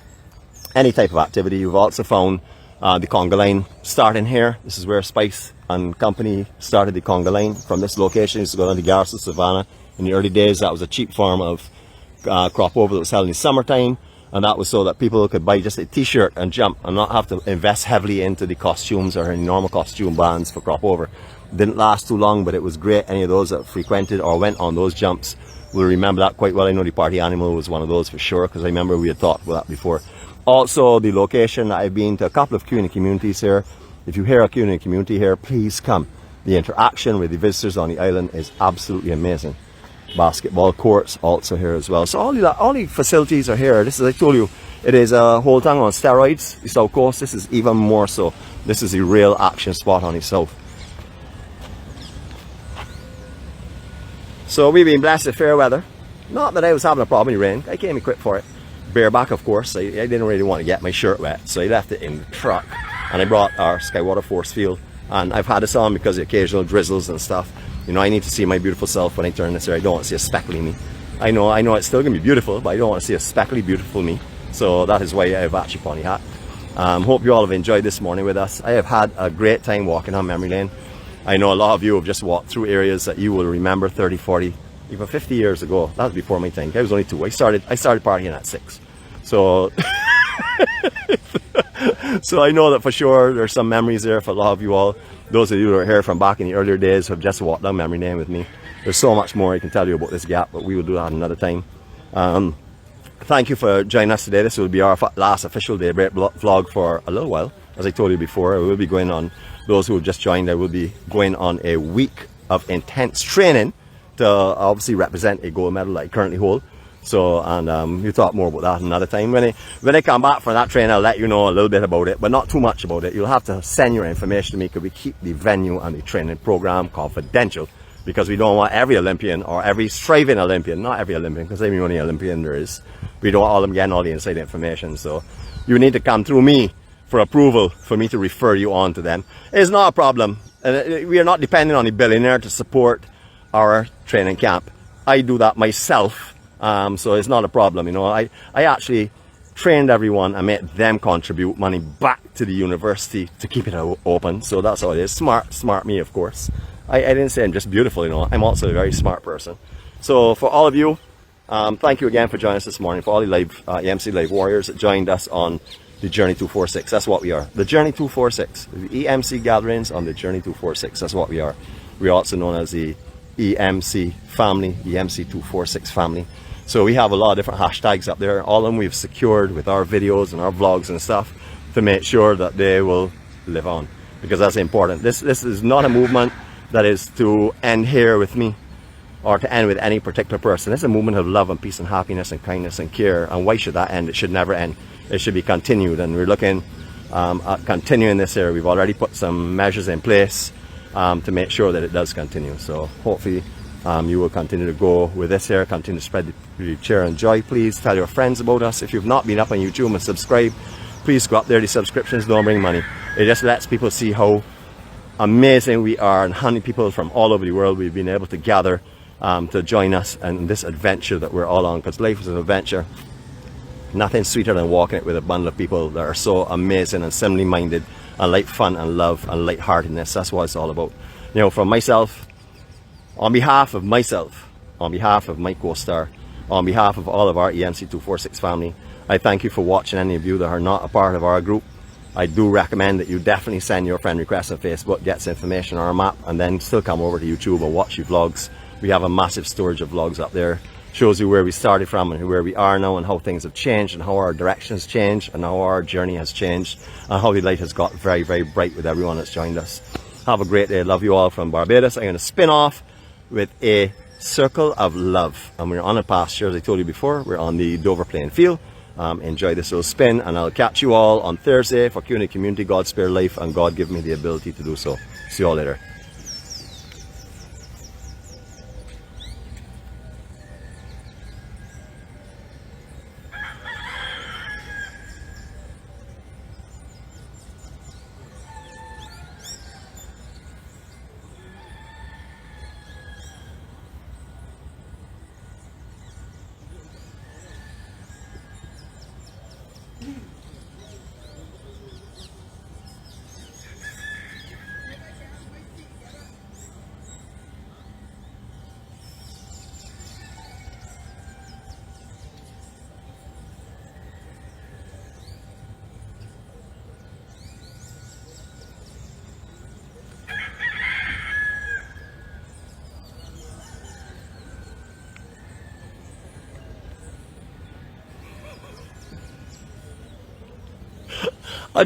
any type of activity. You've also found the conga line starting here. This is where Spice and Company started the conga line from this location. It used to go down to Garrison Savannah. In the early days, that was a cheap form of crop over that was held in the summertime, and that was so that people could buy just a t-shirt and jump and not have to invest heavily into the costumes or any normal costume bands for crop over. Didn't last too long, but it was great. Any of those that frequented or went on those jumps will remember that quite well. I know the party animal was one of those for sure, because I remember we had talked about that before. Also, the location, I've been to a couple of community communities here. If you hear a community community here, please come. The interaction with the visitors on the island is absolutely amazing. Basketball courts also here as well. So all the facilities are here. This is, I told you, it is a whole town on steroids. The south coast, this is even more so. This is a real action spot on the south. So we've been blessed with fair weather. Not that I was having a problem in the rain. I came equipped for it. Bareback, of course. I didn't really want to get my shirt wet, so I left it in the truck. And I brought our Skywater Force Field. And I've had this on because of the occasional drizzles and stuff. You know, I need to see my beautiful self when I turn this here. I don't want to see a speckly me. I know it's still going to be beautiful, but I don't want to see a speckly beautiful me. So that is why I have actually pony hat. Hope you all have enjoyed this morning with us. I have had a great time walking on memory lane. I know a lot of you have just walked through areas that you will remember 30, 40, even 50 years ago. That was before my time. I was only 2. I started partying at 6. So, so I know that for sure there's some memories there for a lot of you all. Those of you who are here from back in the earlier days have just walked down memory lane with me. There's so much more I can tell you about this gap, but we will do that another time. Thank you for joining us today. This will be our last official daybreak vlog for a little while. As I told you before, I will be going on, those who have just joined, I will be going on a week of intense training to obviously represent a gold medal that I currently hold. So, and we'll talk more about that another time. When I come back from that training, I'll let you know a little bit about it, but not too much about it. You'll have to send your information to me, because we keep the venue and the training program confidential, because we don't want every Olympian or every striving Olympian, not every Olympian, because I'm the only Olympian there is, we don't want all of them getting all the inside information. So you need to come through me for approval for me to refer you on to them. It's not a problem. We are not depending on a billionaire to support our training camp. I do that myself, so it's not a problem. You know, I actually trained everyone and made them contribute money back to the university to keep it open. So that's how it is. Smart me, of course. I didn't say I'm just beautiful, you know. I'm also a very smart person. So for all of you, thank you again for joining us this morning. For all the live EMC Live Warriors that joined us on the Journey 246, that's what we are. The Journey 246, the EMC gatherings on the Journey 246, that's what we are. We're also known as the EMC family, EMC 246 family. So we have a lot of different hashtags up there. All of them we've secured with our videos and our vlogs and stuff to make sure that they will live on, because that's important. This is not a movement that is to end here with me or to end with any particular person. It's a movement of love and peace and happiness and kindness and care. And why should that end? It should never end. It should be continued, and we're looking at continuing this here. We've already put some measures in place to make sure that it does continue. So hopefully you will continue to go with this here, continue to spread the cheer and joy. Please tell your friends about us. If you've not been up on YouTube and subscribe, please go up there. The subscriptions don't bring money. It just lets people see how amazing we are and how many people from all over the world we've been able to gather to join us in this adventure that we're all on, because life is an adventure. Nothing sweeter than walking it with a bundle of people that are so amazing and similarly minded and like fun and love and lightheartedness. That's what it's all about. You know, from myself, on behalf of myself, on behalf of my co-star, on behalf of all of our EMC 246 family, I thank you for watching. Any of you that are not a part of our group, I do recommend that you definitely send your friend requests on Facebook, get some information on our map, and then still come over to YouTube and watch your vlogs. We have a massive storage of vlogs up there. Shows you where we started from and where we are now and how things have changed and how our direction has changed and how our journey has changed and how the light has got very, very bright with everyone that's joined us. Have a great day. Love you all from Barbados. I'm going to spin off with a circle of love. And we're on a pasture, as I told you before. We're on the Dover playing field. Enjoy this little spin, and I'll catch you all on Thursday for Q&A Community. God spare life, and God give me the ability to do so. See you all later.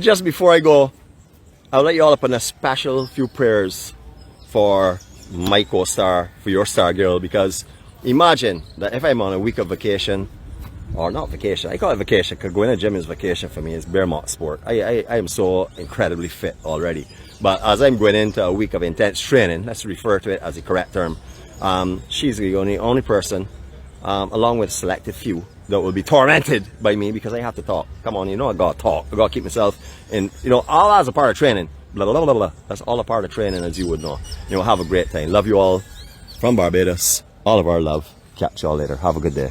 Just before I go, I'll let you all up on a special few prayers for my co-star, for your star girl, because imagine that if I'm on a week of vacation, or not vacation, I call it vacation because going to the gym is vacation for me. It's bare mock sport. I am so incredibly fit already, but as I'm going into a week of intense training, let's refer to it as the correct term, she's the only person, along with a selected few, that will be tormented by me because I have to talk. Come on, you know I gotta talk. I gotta keep myself in, you know, all as a part of training. Blah, blah, blah, blah. That's all a part of training, as you would know. You know, have a great time. Love you all from Barbados. All of our love. Catch you all later. Have a good day.